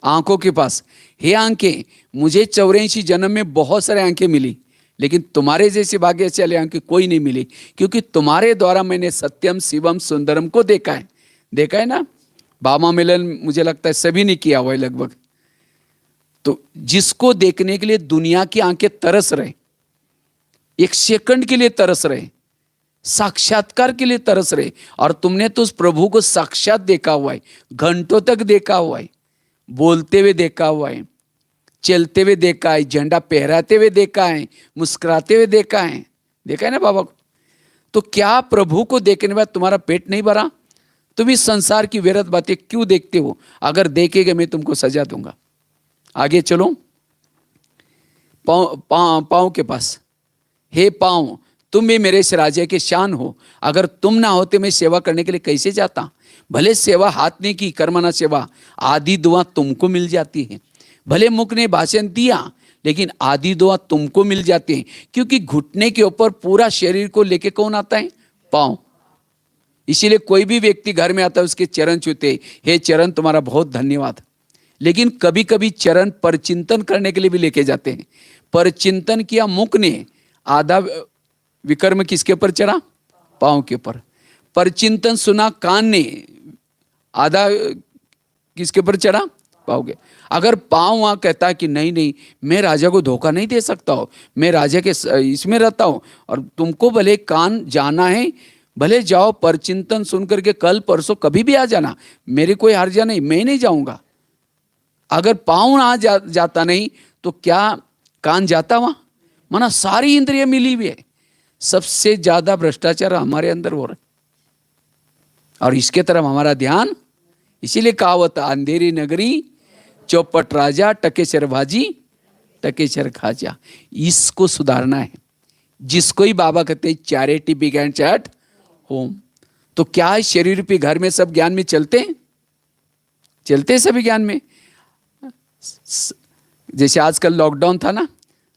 आंखों के पास। हे आंखें, मुझे 84 जन्म में बहुत सारे आंखें मिली, लेकिन तुम्हारे जैसे भाग्यशाली आंखें कोई नहीं मिली, क्योंकि तुम्हारे द्वारा मैंने सत्यम शिवम सुंदरम को देखा है। देखा है ना? बाबा मिलन मुझे लगता है सभी ने किया हुआ है लगभग। तो जिसको देखने के लिए दुनिया की आंखें तरस रहे, एक सेकंड के लिए तरस रहे, साक्षात्कार के लिए तरस रहे, और तुमने तो उस प्रभु को साक्षात देखा हुआ है, घंटों तक देखा हुआ है, बोलते हुए देखा हुआ है, चलते हुए देखा है, झंडा पहराते हुए देखा है, मुस्कुराते हुए देखा है। देखा है ना बाबा को? तो क्या प्रभु को देखने के बाद तुम्हारा पेट नहीं भरा? तुम इस संसार की व्यर्थ बातें क्यों देखते हो? अगर देखेगे मैं तुमको सजा दूंगा। आगे चलो पांव के पास। हे पांव, तुम भी मेरे इस राज्य के शान हो, अगर तुम ना होते मैं सेवा करने के लिए कैसे जाता। भले सेवा हाथ ने की, कर्मना सेवा, आधी दुआ तुमको मिल जाती है। भले मुख ने भाषण दिया, लेकिन आधी दुआ तुमको मिल जाती है, क्योंकि घुटने के ऊपर पूरा शरीर को लेके कौन आता है? पांव। इसीलिए कोई भी व्यक्ति घर में आता है, उसके चरण छूते, हे चरण तुम्हारा बहुत धन्यवाद। लेकिन कभी कभी चरण पर चिंतन करने के लिए भी लेके जाते हैं। पर चिंतन किया मुख ने, आधा विकर्म किसके ऊपर चढ़ा? पांव के ऊपर। पर चिंतन सुना कान ने, आधा किसके ऊपर चढ़ा? पाँव के। अगर पाँव वहां कहता है कि नहीं नहीं, मैं राजा को धोखा नहीं दे सकता हूँ, मैं राजा के इसमें रहता हूँ, और तुमको भले कान जाना है, भले जाओ, पर चिंतन सुन करके कल परसों कभी भी आ जाना, मेरी कोई हर्जा नहीं, मैं नहीं जाऊंगा। अगर पाँव ना जाता नहीं तो क्या कान जाता वहां? माना सारी इंद्रिय मिली हुई है, सबसे ज्यादा भ्रष्टाचार हमारे अंदर हो रहा है और इसके तरफ हमारा ध्यान, इसीलिए कहावत अंधेरी नगरी चौपट राजा टकेसर भाजी टकेसर खाजा। इसको सुधारना है। जिसको ही बाबा कहते हैं चैरिटी बिगैन्स एट होम। तो क्या है, शरीर पे घर में सब ज्ञान में चलते हैं, चलते हैं सभी ज्ञान में। जैसे आजकल लॉकडाउन था ना,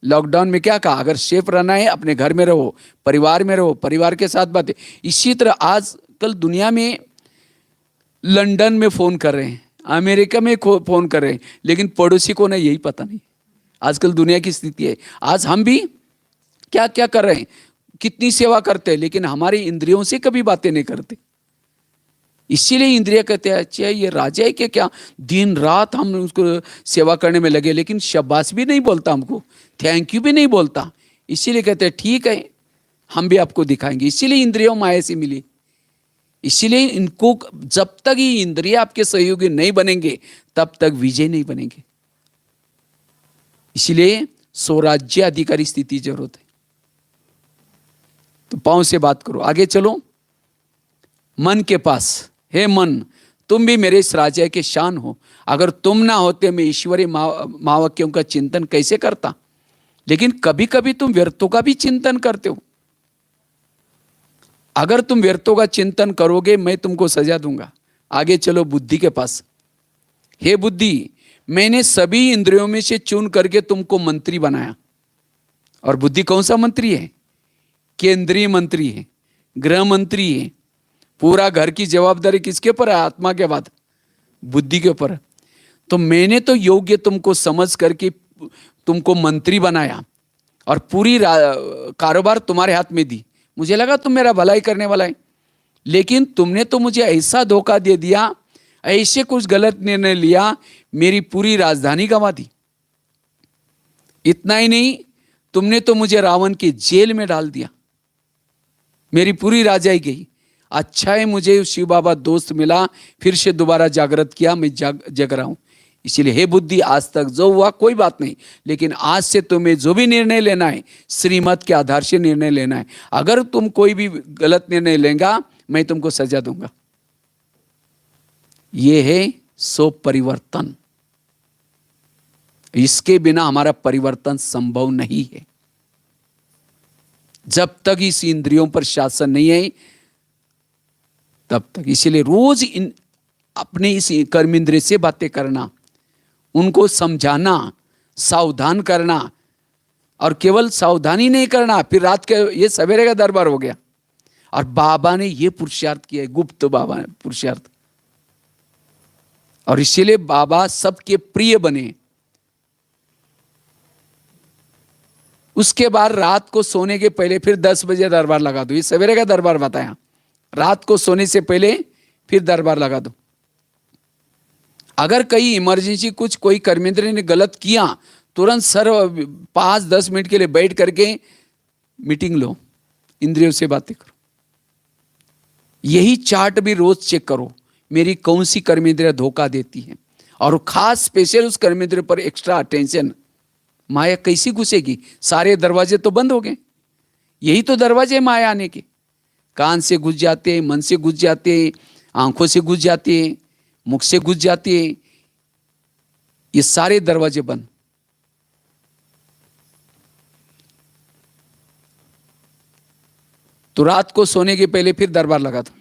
लॉकडाउन में क्या कहा, अगर सेफ रहना है अपने घर में रहो, परिवार में रहो, परिवार के साथ बातें। इसी तरह आजकल दुनिया में लंदन में फोन कर रहे हैं, अमेरिका में फोन कर रहे हैं, लेकिन पड़ोसी को ना यही पता नहीं। आजकल दुनिया की स्थिति है। आज हम भी क्या क्या कर रहे हैं, कितनी सेवा करते हैं, लेकिन हमारी इंद्रियों से कभी बातें नहीं करते। इसीलिए इंद्रिय कहते हैं अच्छा ये राजा है क्या, दिन रात हम उसको सेवा करने में लगे, लेकिन शाबाश भी नहीं बोलता, हमको थैंक यू भी नहीं बोलता। इसीलिए कहते हैं ठीक है हम भी आपको दिखाएंगे। इसीलिए इंद्रियों माया से मिली। इसीलिए इनको जब तक ये इंद्रिय आपके सहयोगी नहीं बनेंगे तब तक विजय नहीं बनेंगे। इसीलिए स्वराज्य अधिकारी स्थिति जरूरत है। तो पांव से बात करो, आगे चलो। मन के पास, हे मन तुम भी मेरे इस राज्य के शान हो। अगर तुम ना होते मैं ईश्वरीय महावाक्यों का चिंतन कैसे करता। लेकिन कभी कभी तुम व्यर्थों का भी चिंतन करते हो। अगर तुम व्यर्थों का चिंतन करोगे मैं तुमको सजा दूंगा। आगे चलो बुद्धि के पास। हे बुद्धि मैंने सभी इंद्रियों में से चुन करके तुमको मंत्री बनाया। और बुद्धि कौन सा मंत्री है? केंद्रीय मंत्री है, गृह मंत्री है। पूरा घर की जवाबदारी किसके ऊपर है? आत्मा के बाद बुद्धि के ऊपर। तो मैंने तो योग्य तुमको समझ करके तुमको मंत्री बनाया और पूरी कारोबार तुम्हारे हाथ में दी। मुझे लगा तुम मेरा भलाई करने वाला है, लेकिन तुमने तो मुझे ऐसा धोखा दे दिया, ऐसे कुछ गलत निर्णय लिया, मेरी पूरी राजधानी गंवा दी। इतना ही नहीं, तुमने तो मुझे रावण की जेल में डाल दिया, मेरी पूरी राजाई गई। अच्छा है मुझे शिव बाबा दोस्त मिला, फिर से दोबारा जागृत किया, मैं जग रहा हूं। इसीलिए हे बुद्धि आज तक जो हुआ कोई बात नहीं, लेकिन आज से तुम्हें जो भी निर्णय लेना है श्रीमत के आधार से निर्णय लेना है। अगर तुम कोई भी गलत निर्णय लेगा मैं तुमको सजा दूंगा। यह है सो परिवर्तन। इसके बिना हमारा परिवर्तन संभव नहीं है। जब तक इस इंद्रियों पर शासन नहीं है तब तक। इसीलिए रोज अपने इस कर्मेंद्रिय से बातें करना, उनको समझाना, सावधान करना। और केवल सावधानी नहीं करना, फिर रात के ये सवेरे का दरबार हो गया। और बाबा ने ये पुरुषार्थ किया है, गुप्त बाबा ने पुरुषार्थ। और इसीलिए बाबा सबके प्रिय बने। उसके बाद रात को सोने के पहले फिर 10 बजे दरबार लगा दो। ये सवेरे का दरबार बताया, रात को सोने से पहले फिर दरबार लगा दो। अगर कहीं इमरजेंसी कुछ कोई कर्मेंद्र ने गलत किया, तुरंत सर 5-10 मिनट के लिए बैठ करके मीटिंग लो, इंद्रियों से बातें करो। यही चार्ट भी रोज चेक करो, मेरी कौन सी कर्मेंद्रिय धोखा देती है। और खास स्पेशल उस कर्मेंद्रिय पर एक्स्ट्रा अटेंशन। माया कैसी घुसेगी? सारे दरवाजे तो बंद हो गए। यही तो दरवाजे माया आने के। कान से घुस जाते, मन से घुस जाते, आंखों से घुस जाते, मुख से घुस जाते, ये सारे दरवाजे बंद। तो रात को सोने के पहले फिर दरबार लगा था।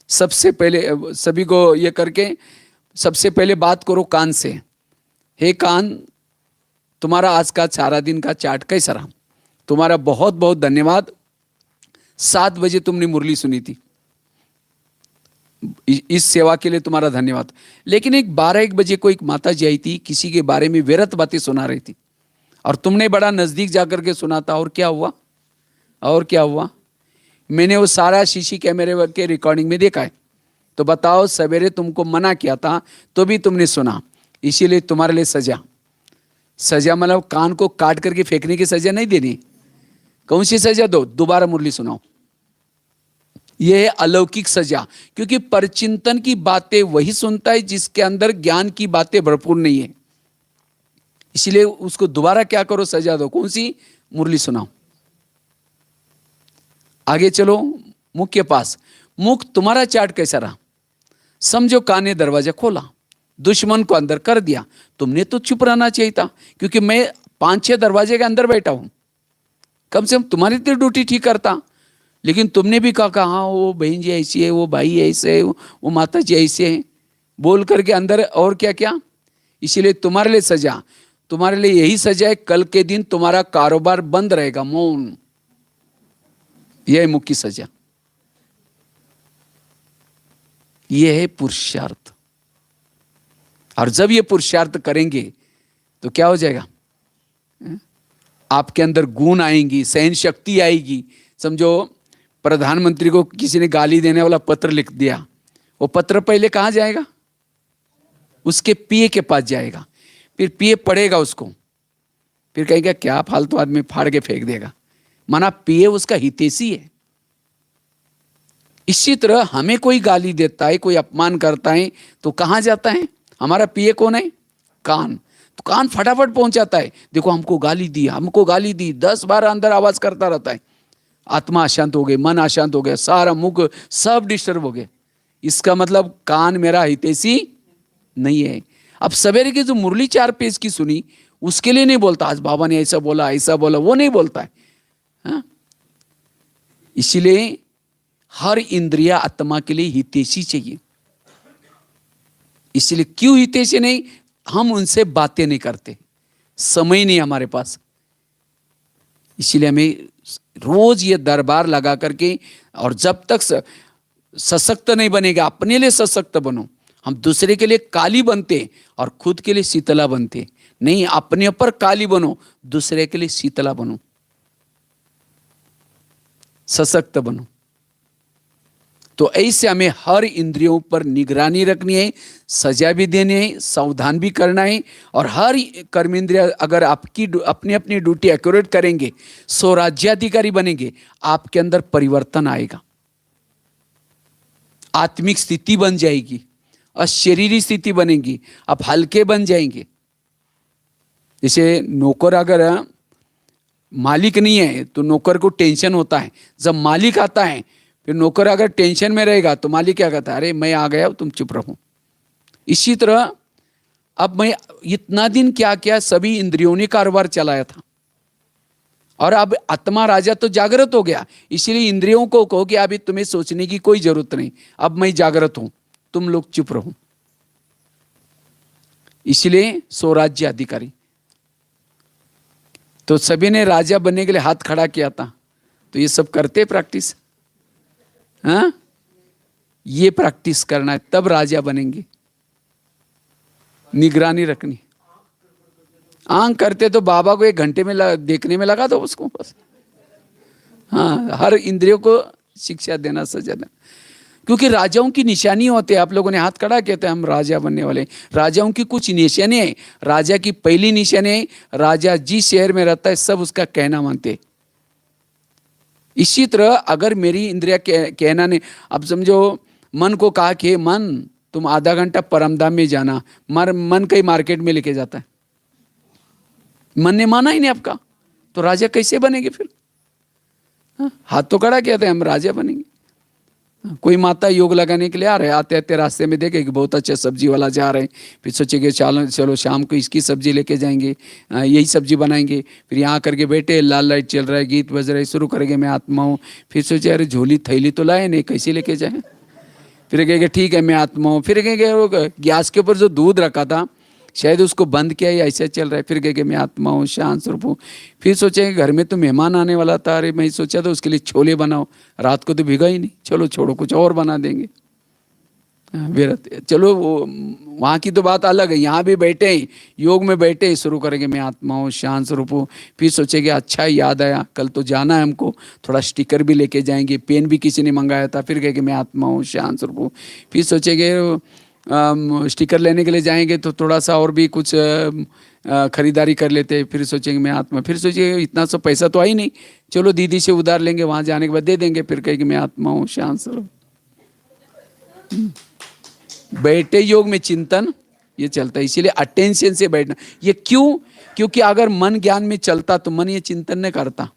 सबसे पहले सभी को ये करके सबसे पहले बात करो कान से। हे कान, तुम्हारा आज का सारा दिन का चार्ट कैसा रहा? तुम्हारा बहुत बहुत धन्यवाद। 7 बजे तुमने मुरली सुनी थी, इस सेवा के लिए तुम्हारा धन्यवाद। लेकिन 12-1 बजे को एक माता जी आई थी, किसी के बारे में व्यर्थ बातें सुना रही थी, और तुमने बड़ा नजदीक जाकर के सुना था। और क्या हुआ? और क्या हुआ? मैंने वो सारा सीसी कैमरे के रिकॉर्डिंग में देखा है। तो बताओ, सवेरे तुमको मना किया था तो भी तुमने सुना, इसीलिए तुम्हारे लिए सजा। सजा मतलब कान को काट करके फेंकने की सजा नहीं देनी। कौन सी सजा दो? दोबारा मुरली सुनाओ। यह है अलौकिक सजा। क्योंकि परचिंतन की बातें वही सुनता है जिसके अंदर ज्ञान की बातें भरपूर नहीं है। इसलिए उसको दोबारा क्या करो? सजा दो। कौन सी? मुरली सुनाओ। आगे चलो मुख के पास। मुख तुम्हारा चार्ट कैसा रहा? समझो कान ने दरवाजा खोला, दुश्मन को अंदर कर दिया, तुमने तो चुप रहना चाहिए था, क्योंकि मैं 5-6 दरवाजे के अंदर बैठा हूं, कम से कम तुम्हारी तो ड्यूटी ठीक करता। लेकिन तुमने भी कहा हाँ वो बहन जी ऐसी है, वो भाई ऐसे है, वो माता जी ऐसे है, बोल करके अंदर और क्या क्या। इसीलिए तुम्हारे लिए सजा, तुम्हारे लिए यही सजा है, कल के दिन तुम्हारा कारोबार बंद रहेगा, मौन। यह है मुख की सजा, यह है पुरुषार्थ। और जब ये पुरुषार्थ करेंगे तो क्या हो जाएगा? आपके अंदर गुण आएंगी, सहन शक्ति आएगी। समझो प्रधानमंत्री को किसी ने गाली देने वाला पत्र लिख दिया, वो पत्र पहले कहां जाएगा? उसके पीए के पास जाएगा, फिर पीए पढ़ेगा उसको, फिर कहेगा क्या फालतू आदमी, फाड़ के फेंक देगा। माना पीए उसका हितैषी है। इसी तरह हमें कोई गाली देता है, कोई अपमान करता है, तो कहां जाता है? हमारा पीए कौन है? कान। तो कान फटाफट पहुंचाता है, देखो हमको गाली दी, हमको गाली दी, 10 बार अंदर आवाज करता रहता है। आत्मा अशांत हो गई, मन अशांत हो गया, सारा मुख सब डिस्टर्ब हो गए। इसका मतलब कान मेरा हितैषी नहीं है। अब सवेरे की जो मुरली 4 पेज की सुनी, उसके लिए नहीं बोलता आज बाबा ने ऐसा बोला ऐसा बोला, वो नहीं बोलता है, हाँ? इसीलिए हर इंद्रिया आत्मा के लिए हितैषी चाहिए। इसलिए क्यों हितैषी नहीं? हम उनसे बातें नहीं करते, समय नहीं हमारे पास। इसीलिए हमें रोज ये दरबार लगा करके, और जब तक सशक्त नहीं बनेगा, अपने लिए सशक्त बनो। हम दूसरे के लिए काली बनते और खुद के लिए शीतला बनते नहीं। अपने ऊपर काली बनो, दूसरे के लिए शीतला बनो, सशक्त बनो। तो ऐसे हमें हर इंद्रियों पर निगरानी रखनी है, सजा भी देनी है, सावधान भी करना है। और हर कर्मेंद्रिय अगर आपकी अपनी अपनी ड्यूटी एक्यूरेट करेंगे, स्वराज्याधिकारी बनेंगे, आपके अंदर परिवर्तन आएगा, आत्मिक स्थिति बन जाएगी, अशरीरी स्थिति बनेगी, आप हल्के बन जाएंगे। जैसे नौकर अगर मालिक नहीं है तो नौकर को टेंशन होता है, जब मालिक आता है फिर नौकर अगर टेंशन में रहेगा तो मालिक क्या कहता है? अरे मैं आ गया, तुम चुप रहो। इसी तरह अब मैं इतना दिन क्या क्या सभी इंद्रियों ने कारोबार चलाया था, और अब आत्मा राजा तो जागृत हो गया। इसीलिए इंद्रियों को कहो कि अभी तुम्हें सोचने की कोई जरूरत नहीं, अब मैं जागृत हूं, तुम लोग चुप रहो। इसलिए स्वराज्य अधिकारी, तो सभी ने राजा बनने के लिए हाथ खड़ा किया था। तो ये सब करते प्रैक्टिस, हाँ? ये प्रैक्टिस करना है, तब राजा बनेंगे। निगरानी रखनी। आंख करते तो बाबा को 1 घंटे में देखने में लगा दो उसको बस। हाँ, हर इंद्रियों को शिक्षा देना, सजा देना। क्योंकि राजाओं की निशानी होते हैं। आप लोगों ने हाथ खड़ा किया था, हम राजा बनने वाले। राजाओं की कुछ निशानी है। राजा की पहली निशानी है, राजा जिस शहर में रहता है सब उसका कहना मानते। इसी तरह अगर मेरी इंद्रिया कहना नहीं, अब समझो मन को कहा कि मन तुम आधा घंटा परमधाम में जाना, मन कहीं मार्केट में लेके जाता है, मन ने माना ही नहीं आपका, तो राजा कैसे बनेंगे फिर? हाथ तो खड़ा किया था, हम राजा बनेंगे। कोई माता योग लगाने के लिए आ रहे, आते आते रास्ते में देखे कि बहुत अच्छा सब्जी वाला जा रहे हैं, फिर सोचेंगे चलो शाम को इसकी सब्जी लेके जाएंगे, यही सब्जी बनाएंगे। फिर यहाँ करके बैठे, लाल लाइट चल रहा है, गीत बज रहा है, शुरू करेंगे मैं आत्मा हूँ। फिर सोचे अरे झोली थैली तो लाए नहीं, कैसे लेके जाए? फिर कहेंगे ठीक है मैं आत्मा हूँ। फिर कहेंगे गैस के ऊपर जो दूध रखा था शायद उसको बंद किया या ऐसे चल रहा है। फिर कहेंगे मैं आत्मा हूँ, शांत स्वरूप हूँ। फिर सोचेंगे घर में तो मेहमान आने वाला था, अरे मैं सोचा था उसके लिए छोले बनाओ, रात को तो भिगा ही नहीं, चलो छोड़ो कुछ और बना देंगे। चलो वहाँ की तो बात अलग है, यहाँ भी बैठे योग में बैठे शुरू करेंगे मैं आत्मा हूँ, शांत स्वरूप हूँ। फिर सोचेंगे अच्छा याद आया कल तो जाना है हमको, थोड़ा स्टिकर भी लेके जाएंगे, पेन भी किसी ने मंगाया था। फिर कहेंगे मैं आत्मा हूँ, शांत स्वरूप हूँ। फिर सोचेंगे स्टिकर लेने के लिए जाएंगे तो थोड़ा सा और भी कुछ खरीदारी कर लेते। फिर सोचेंगे मैं आत्मा, फिर सोचेंगे इतना सा पैसा तो आई नहीं, चलो दीदी से उधार लेंगे, वहाँ जाने के बाद दे देंगे। फिर कहेंगे मैं आत्मा हूँ, शांत स्वरूप। बैठे योग में चिंतन ये चलता है, इसीलिए अटेंशन से बैठना। ये क्यों? क्योंकि अगर मन ज्ञान में चलता तो मन ये चिंतन नहीं करता।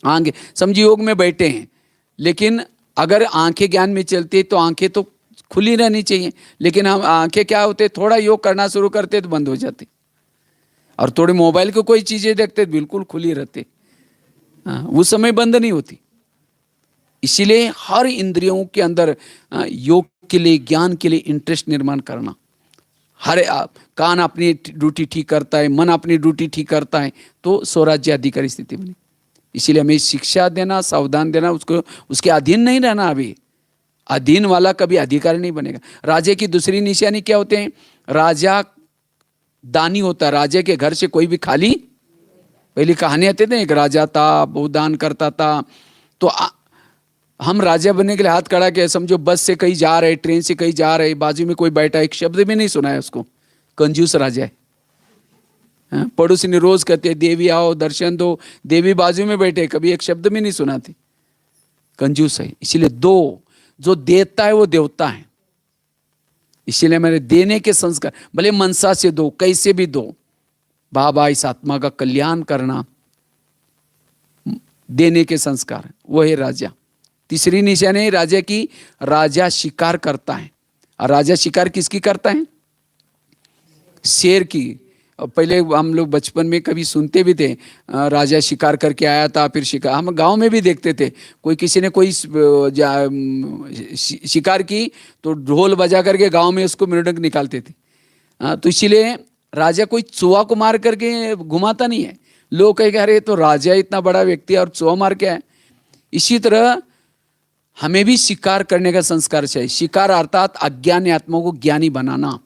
आगे समझिए योग में बैठे हैं, लेकिन अगर आंखें ज्ञान में चलती तो आंखें तो खुली रहनी चाहिए, लेकिन हम आंखें क्या होते, थोड़ा योग करना शुरू करते तो बंद हो जाते, और थोड़ी मोबाइल को कोई चीजें देखते तो बिल्कुल खुली रहते। हाँ, उस समय बंद नहीं होती। इसीलिए हर इंद्रियों के अंदर योग के लिए, ज्ञान के लिए इंटरेस्ट निर्माण करना। कान अपनी ड्यूटी ठीक करता है, मन अपनी ड्यूटी ठीक करता है, तो स्वराज्य अधिकारी स्थिति बनी। इसीलिए हमें शिक्षा देना, सावधान देना, उसको उसके अधीन नहीं रहना। अभी अधीन वाला कभी अधिकारी नहीं बनेगा। राजे की दूसरी निशानी क्या होते हैं? राजा दानी होता है, राजे के घर से कोई भी खाली, पहली कहानी आते थे, एक राजा था, बहुत दान करता था। तो हम राजा बनने के लिए हाथ खड़ा किया, समझो बस से कहीं जा रहे, ट्रेन से कहीं जा रहे, बाजू में कोई बैठा, एक शब्द भी नहीं सुना है उसको, कंजूस राजा है। पड़ोसी ने रोज कहते देवी आओ दर्शन दो, देवी बाजू में बैठे, कभी एक शब्द भी नहीं सुना थी, कंजूस है। इसीलिए दो, जो देता है वो देवता है। इसीलिए मेरे देने के संस्कार, भले मनसा से दो, कैसे भी दो, बाबा इस आत्मा का कल्याण करना, देने के संस्कार, वो है राजा। तीसरी निशानी है राजा की, राजा शिकार करता है। और राजा शिकार किसकी करता है? शेर की। पहले हम लोग बचपन में कभी सुनते भी थे, राजा शिकार करके आया था, फिर शिकार, हम गांव में भी देखते थे, कोई किसी ने कोई शिकार की तो ढोल बजा करके गांव में उसको मृदंग निकालते थे। तो इसीलिए राजा कोई चूहा को मार करके घुमाता नहीं है। लोग कहेंगे अरे तो राजा इतना बड़ा व्यक्ति और चूहा मार के है। इसी तरह हमें भी शिकार करने का संस्कार चाहिए। शिकार अर्थात अज्ञानी आत्मा को ज्ञानी बनाना,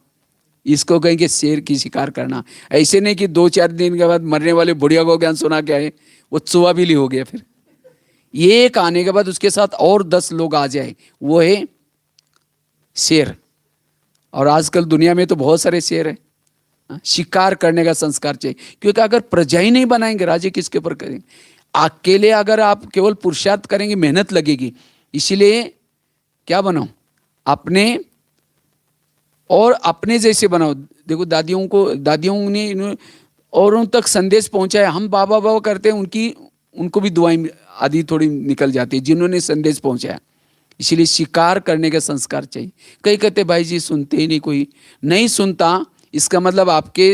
इसको कहेंगे शेर की शिकार करना। ऐसे नहीं कि 2-4 दिन के बाद मरने वाले बुढ़िया को ज्ञान सुना के आए, वो चुहा बिल्ली हो गया। फिर एक आने के बाद उसके साथ और 10 लोग आ जाए, वो है शेर। और आजकल दुनिया में तो बहुत सारे शेर है। शिकार करने का संस्कार चाहिए, क्योंकि अगर प्रजा ही नहीं बनाएंगे, राज्य किसके ऊपर करेंगे? अकेले अगर आप केवल पुरुषार्थ करेंगे, मेहनत लगेगी। इसीलिए क्या बनाओ, अपने और अपने जैसे बनाओ। देखो दादियों ने औरों तक संदेश पहुंचाया। हम बाबा बाबा करते हैं, उनको भी दुआएं आदि थोड़ी निकल जाती है जिन्होंने संदेश पहुंचाया। इसीलिए शिकार करने का संस्कार चाहिए। कई कहते भाई जी सुनते ही नहीं, कोई नहीं सुनता, इसका मतलब आपके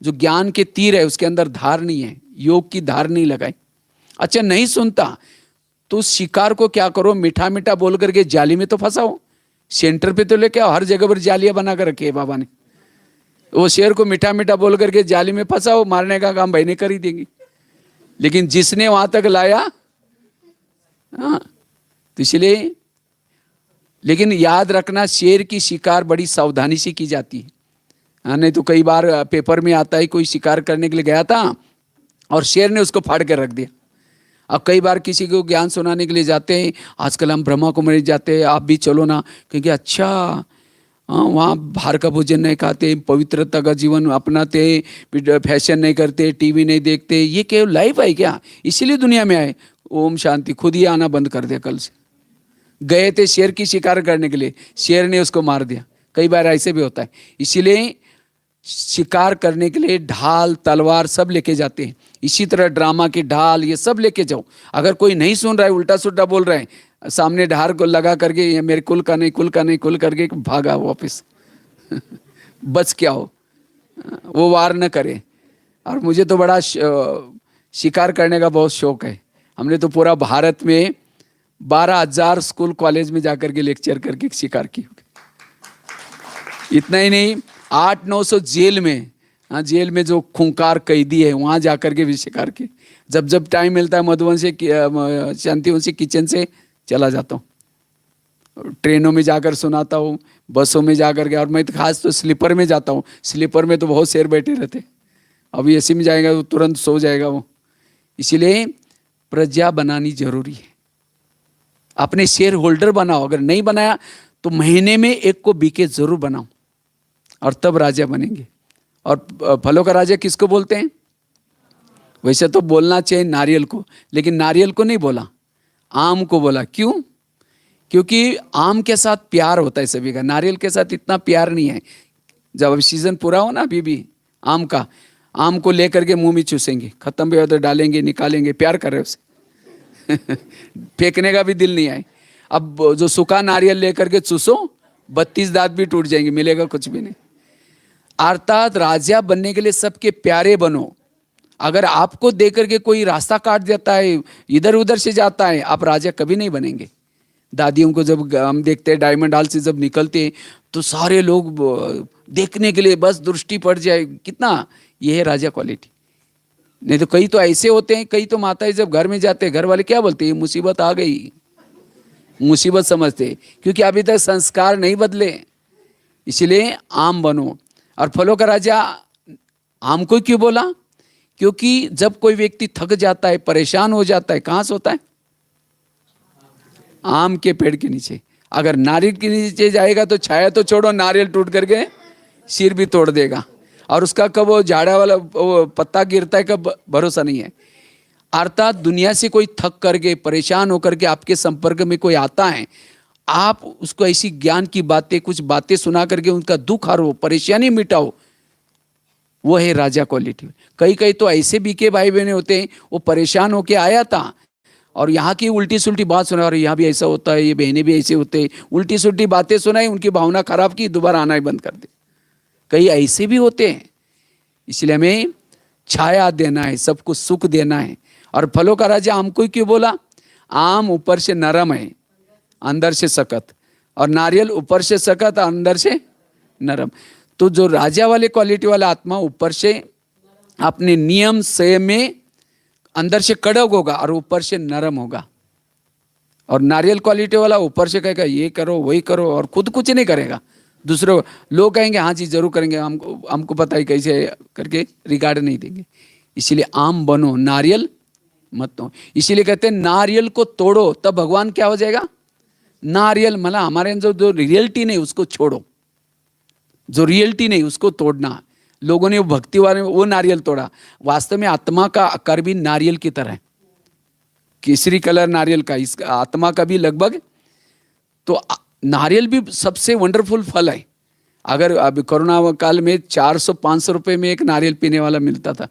जो ज्ञान के तीर है उसके अंदर धार नहीं है, योग की धार नहीं लगाई। अच्छा नहीं सुनता तो शिकार को क्या करो, मीठा मीठा बोल करके जाली में तो फंसाओ। सेंटर पे तो लेके आओ, हर जगह पर जालियां बना कर रखी है बाबा ने। वो शेर को मीठा मीठा बोल करके जाली में फंसाओ, मारने का काम भाई ने कर ही देंगी। लेकिन जिसने वहां तक लाया, हाँ, तो इसलिए, लेकिन याद रखना शेर की शिकार बड़ी सावधानी से की जाती है। हाँ, नहीं तो कई बार पेपर में आता है कोई शिकार करने के लिए गया था और शेर ने उसको फाड़ कर रख दिया। अब कई बार किसी को ज्ञान सुनाने के लिए जाते हैं, आजकल हम ब्रह्मा कुमारी जाते हैं, आप भी चलो ना, क्योंकि अच्छा वहाँ बाहर का भोजन नहीं खाते, पवित्रता का जीवन अपनाते, फैशन नहीं करते, टीवी नहीं देखते। ये केवल लाइफ है क्या? इसीलिए दुनिया में आए। ओम शांति, खुद ही आना बंद कर दिया। कल से गए थे शेर की शिकार करने के लिए, शेर ने उसको मार दिया। कई बार ऐसे भी होता है। इसीलिए शिकार करने के लिए ढाल तलवार सब लेके जाते हैं। इसी तरह ड्रामा की ढाल ये सब लेके जाओ। अगर कोई नहीं सुन रहा है, उल्टा सुल्टा बोल रहा है, सामने ढाल को लगा करके ये मेरे कुल का नहीं, कुल का नहीं, कुल करके भागा वापिस बच क्या हो, वो वार न करे। और मुझे तो बड़ा शिकार करने का बहुत शौक है। हमने तो पूरा भारत में 12,000 स्कूल कॉलेज में जाकर के लेक्चर करके शिकार की। इतना ही नहीं, 800-900 जेल में, हाँ, जेल में जो खूंखार कैदी है वहाँ जाकर के भी शिकार की। जब जब टाइम मिलता है मधुबन से, शांतिवंशी किचन से चला जाता हूँ, ट्रेनों में जाकर सुनाता हूँ, बसों में जाकर के। और मैं तो खास तो स्लीपर में जाता हूँ। स्लीपर में तो बहुत शेर बैठे रहते। अभी एसी में जाएगा तो तुरंत सो जाएगा वो। इसीलिए प्रजा बनानी जरूरी है। अपने शेयर होल्डर बनाओ, अगर नहीं बनाया तो महीने में एक को बीके जरूर बनाओ, और तब राजा बनेंगे। और फलों का राजा किसको बोलते हैं? वैसे तो बोलना चाहिए नारियल को, लेकिन नारियल को नहीं बोला, आम को बोला। क्यों? क्योंकि आम के साथ प्यार होता है सभी का, नारियल के साथ इतना प्यार नहीं है। जब अभी सीजन पूरा हो ना, अभी भी आम का, आम को लेकर के मुंह में चूसेंगे, खत्म भी हो तो डालेंगे, निकालेंगे, प्यार कर रहे उसे फेंकने का भी दिल नहीं आए। अब जो सूखा नारियल लेकर के चूसो, 32 दांत भी टूट जाएंगे, मिलेगा कुछ भी नहीं। अर्थात राजा बनने के लिए सबके प्यारे बनो। अगर आपको देकर के कोई रास्ता काट देता है, इधर उधर से जाता है, आप राजा कभी नहीं बनेंगे। दादियों को जब हम देखते हैं डायमंड हॉल से जब निकलते हैं तो सारे लोग देखने के लिए बस दृष्टि पड़ जाए, कितना ये है राजा क्वालिटी। नहीं तो कई तो ऐसे होते हैं, कई तो माताएं जब घर में जाते हैं घर वाले क्या बोलते हैं, मुसीबत आ गई, मुसीबत समझते हैं, क्योंकि अभी तक संस्कार नहीं बदले। इसलिए आम बनो। और फलों का राजा आम को क्यों बोला? क्योंकि जब कोई व्यक्ति थक जाता है, परेशान हो जाता है, कहाँ से होता है? आम के पेड़ के नीचे। अगर नारियल के नीचे जाएगा तो छाया तो छोड़ो, नारियल टूट करके सिर भी तोड़ देगा, और उसका कब वो झाड़ा वाला वो पत्ता गिरता है कब भरोसा नहीं है। अर्थात दुनिया से कोई थक करके परेशान होकर के आपके संपर्क में कोई आता है, आप उसको ऐसी ज्ञान की बातें, कुछ बातें सुना करके उनका दुख हरो, परेशानी मिटाओ, वो है राजा क्वालिटी। कई कई तो ऐसे बीके भाई बहने होते हैं, वो परेशान होके आया था और यहाँ की उल्टी सुल्टी बात सुना, और यहाँ भी ऐसा होता है, ये बहनें भी ऐसे होते हैं, उल्टी सुल्टी बातें सुनाई, उनकी भावना खराब की, दोबारा आना ही बंद कर दे। कई ऐसे भी होते हैं। इसलिए हमें छाया देना है, सबको सुख देना है। और फलों का राजा आम को क्यों बोला? आम ऊपर से नरम है, अंदर से सख्त, और नारियल ऊपर से सख्त, अंदर से नरम। तो जो राजा वाले क्वालिटी वाला आत्मा ऊपर से अपने नियम संयम में अंदर से कड़क होगा और ऊपर से नरम होगा। और नारियल क्वालिटी वाला ऊपर से कहेगा ये करो वही करो, और खुद कुछ नहीं करेगा, दूसरों लोग कहेंगे हाँ जी जरूर करेंगे, हमको पता है कैसे करके रिगार्ड नहीं देंगे। इसीलिए आम बनो, नारियल मत हो। इसीलिए कहते हैं नारियल को तोड़ो तब भगवान क्या हो जाएगा? नारियल मतलब हमारे जो रियलिटी नहीं उसको छोड़ो, जो रियलिटी नहीं उसको तोड़ना। लोगों ने वो भक्ति वाले वो नारियल तोड़ा, वास्तव में आत्मा का आकार भी नारियल की तरह है, केसरी कलर नारियल का, इस आत्मा का भी लगभग। तो नारियल भी सबसे वंडरफुल फल है। अगर अभी कोरोना काल में 400-500 रुपए में एक नारियल पीने वाला मिलता था,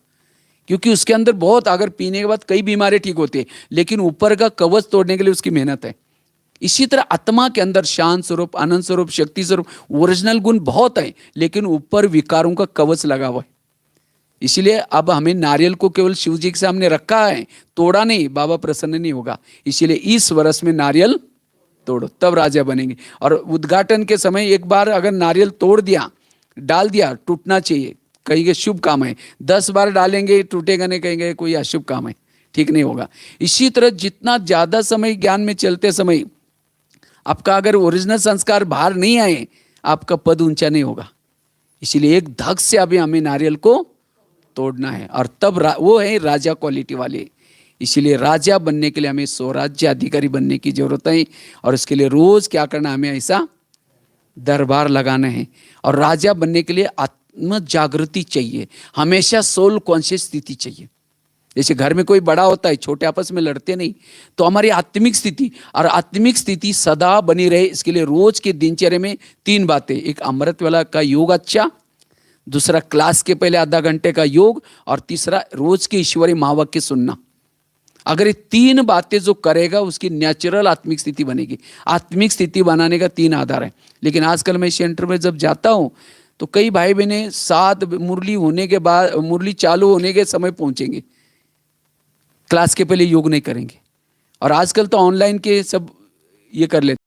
क्योंकि उसके अंदर बहुत, अगर पीने के बाद कई बीमारी ठीक होती है, लेकिन ऊपर का कवच तोड़ने के लिए उसकी मेहनत है। इसी तरह आत्मा के अंदर शांत स्वरूप, आनंद स्वरूप, शक्ति स्वरूप, ओरिजिनल गुण बहुत है, लेकिन ऊपर विकारों का कवच लगा हुआ है। इसलिए अब हमें नारियल को केवल शिव जी के सामने रखा है, तोड़ा नहीं, बाबा प्रसन्न नहीं होगा। इसीलिए इस वर्ष में नारियल तोड़ो तब राजा बनेंगे। और उद्घाटन के समय एक बार अगर नारियल तोड़ दिया, डाल दिया, टूटना चाहिए, कहेंगे शुभ काम है। 10 बार डालेंगे टूटेगा नहीं, कहेंगे कोई अशुभ काम है, ठीक नहीं होगा। इसी तरह जितना ज्यादा समय ज्ञान में चलते समय आपका अगर ओरिजिनल संस्कार बाहर नहीं आए, आपका पद ऊंचा नहीं होगा। इसीलिए एक धक से अभी हमें नारियल को तोड़ना है, और तब वो है राजा क्वालिटी वाले। इसीलिए राजा बनने के लिए हमें स्वराज्य अधिकारी बनने की जरूरत है, और उसके लिए रोज क्या करना, हमें ऐसा दरबार लगाना है। और राजा बनने के लिए आत्म जागृति चाहिए, हमेशा सोल कॉन्शियस स्थिति चाहिए। जैसे घर में कोई बड़ा होता है, छोटे आपस में लड़ते नहीं, तो हमारी आत्मिक स्थिति, और आत्मिक स्थिति सदा बनी रहे, इसके लिए रोज के दिनचर्या में 3 बातें, एक अमृत वाला का योग अच्छा, दूसरा क्लास के पहले आधा घंटे का योग, और तीसरा रोज के ईश्वरीय महावाक्य सुनना। अगर ये 3 बातें जो करेगा उसकी नेचुरल आत्मिक स्थिति बनेगी। आत्मिक स्थिति बनाने का 3 आधार है। लेकिन आजकल मैं सेंटर में जब जाता हूँ तो कई भाई बहनें 7 मुरली होने के बाद, मुरली चालू होने के समय पहुंचेंगे, क्लास के पहले योग नहीं करेंगे। और आजकल तो ऑनलाइन के सब ये कर लेते।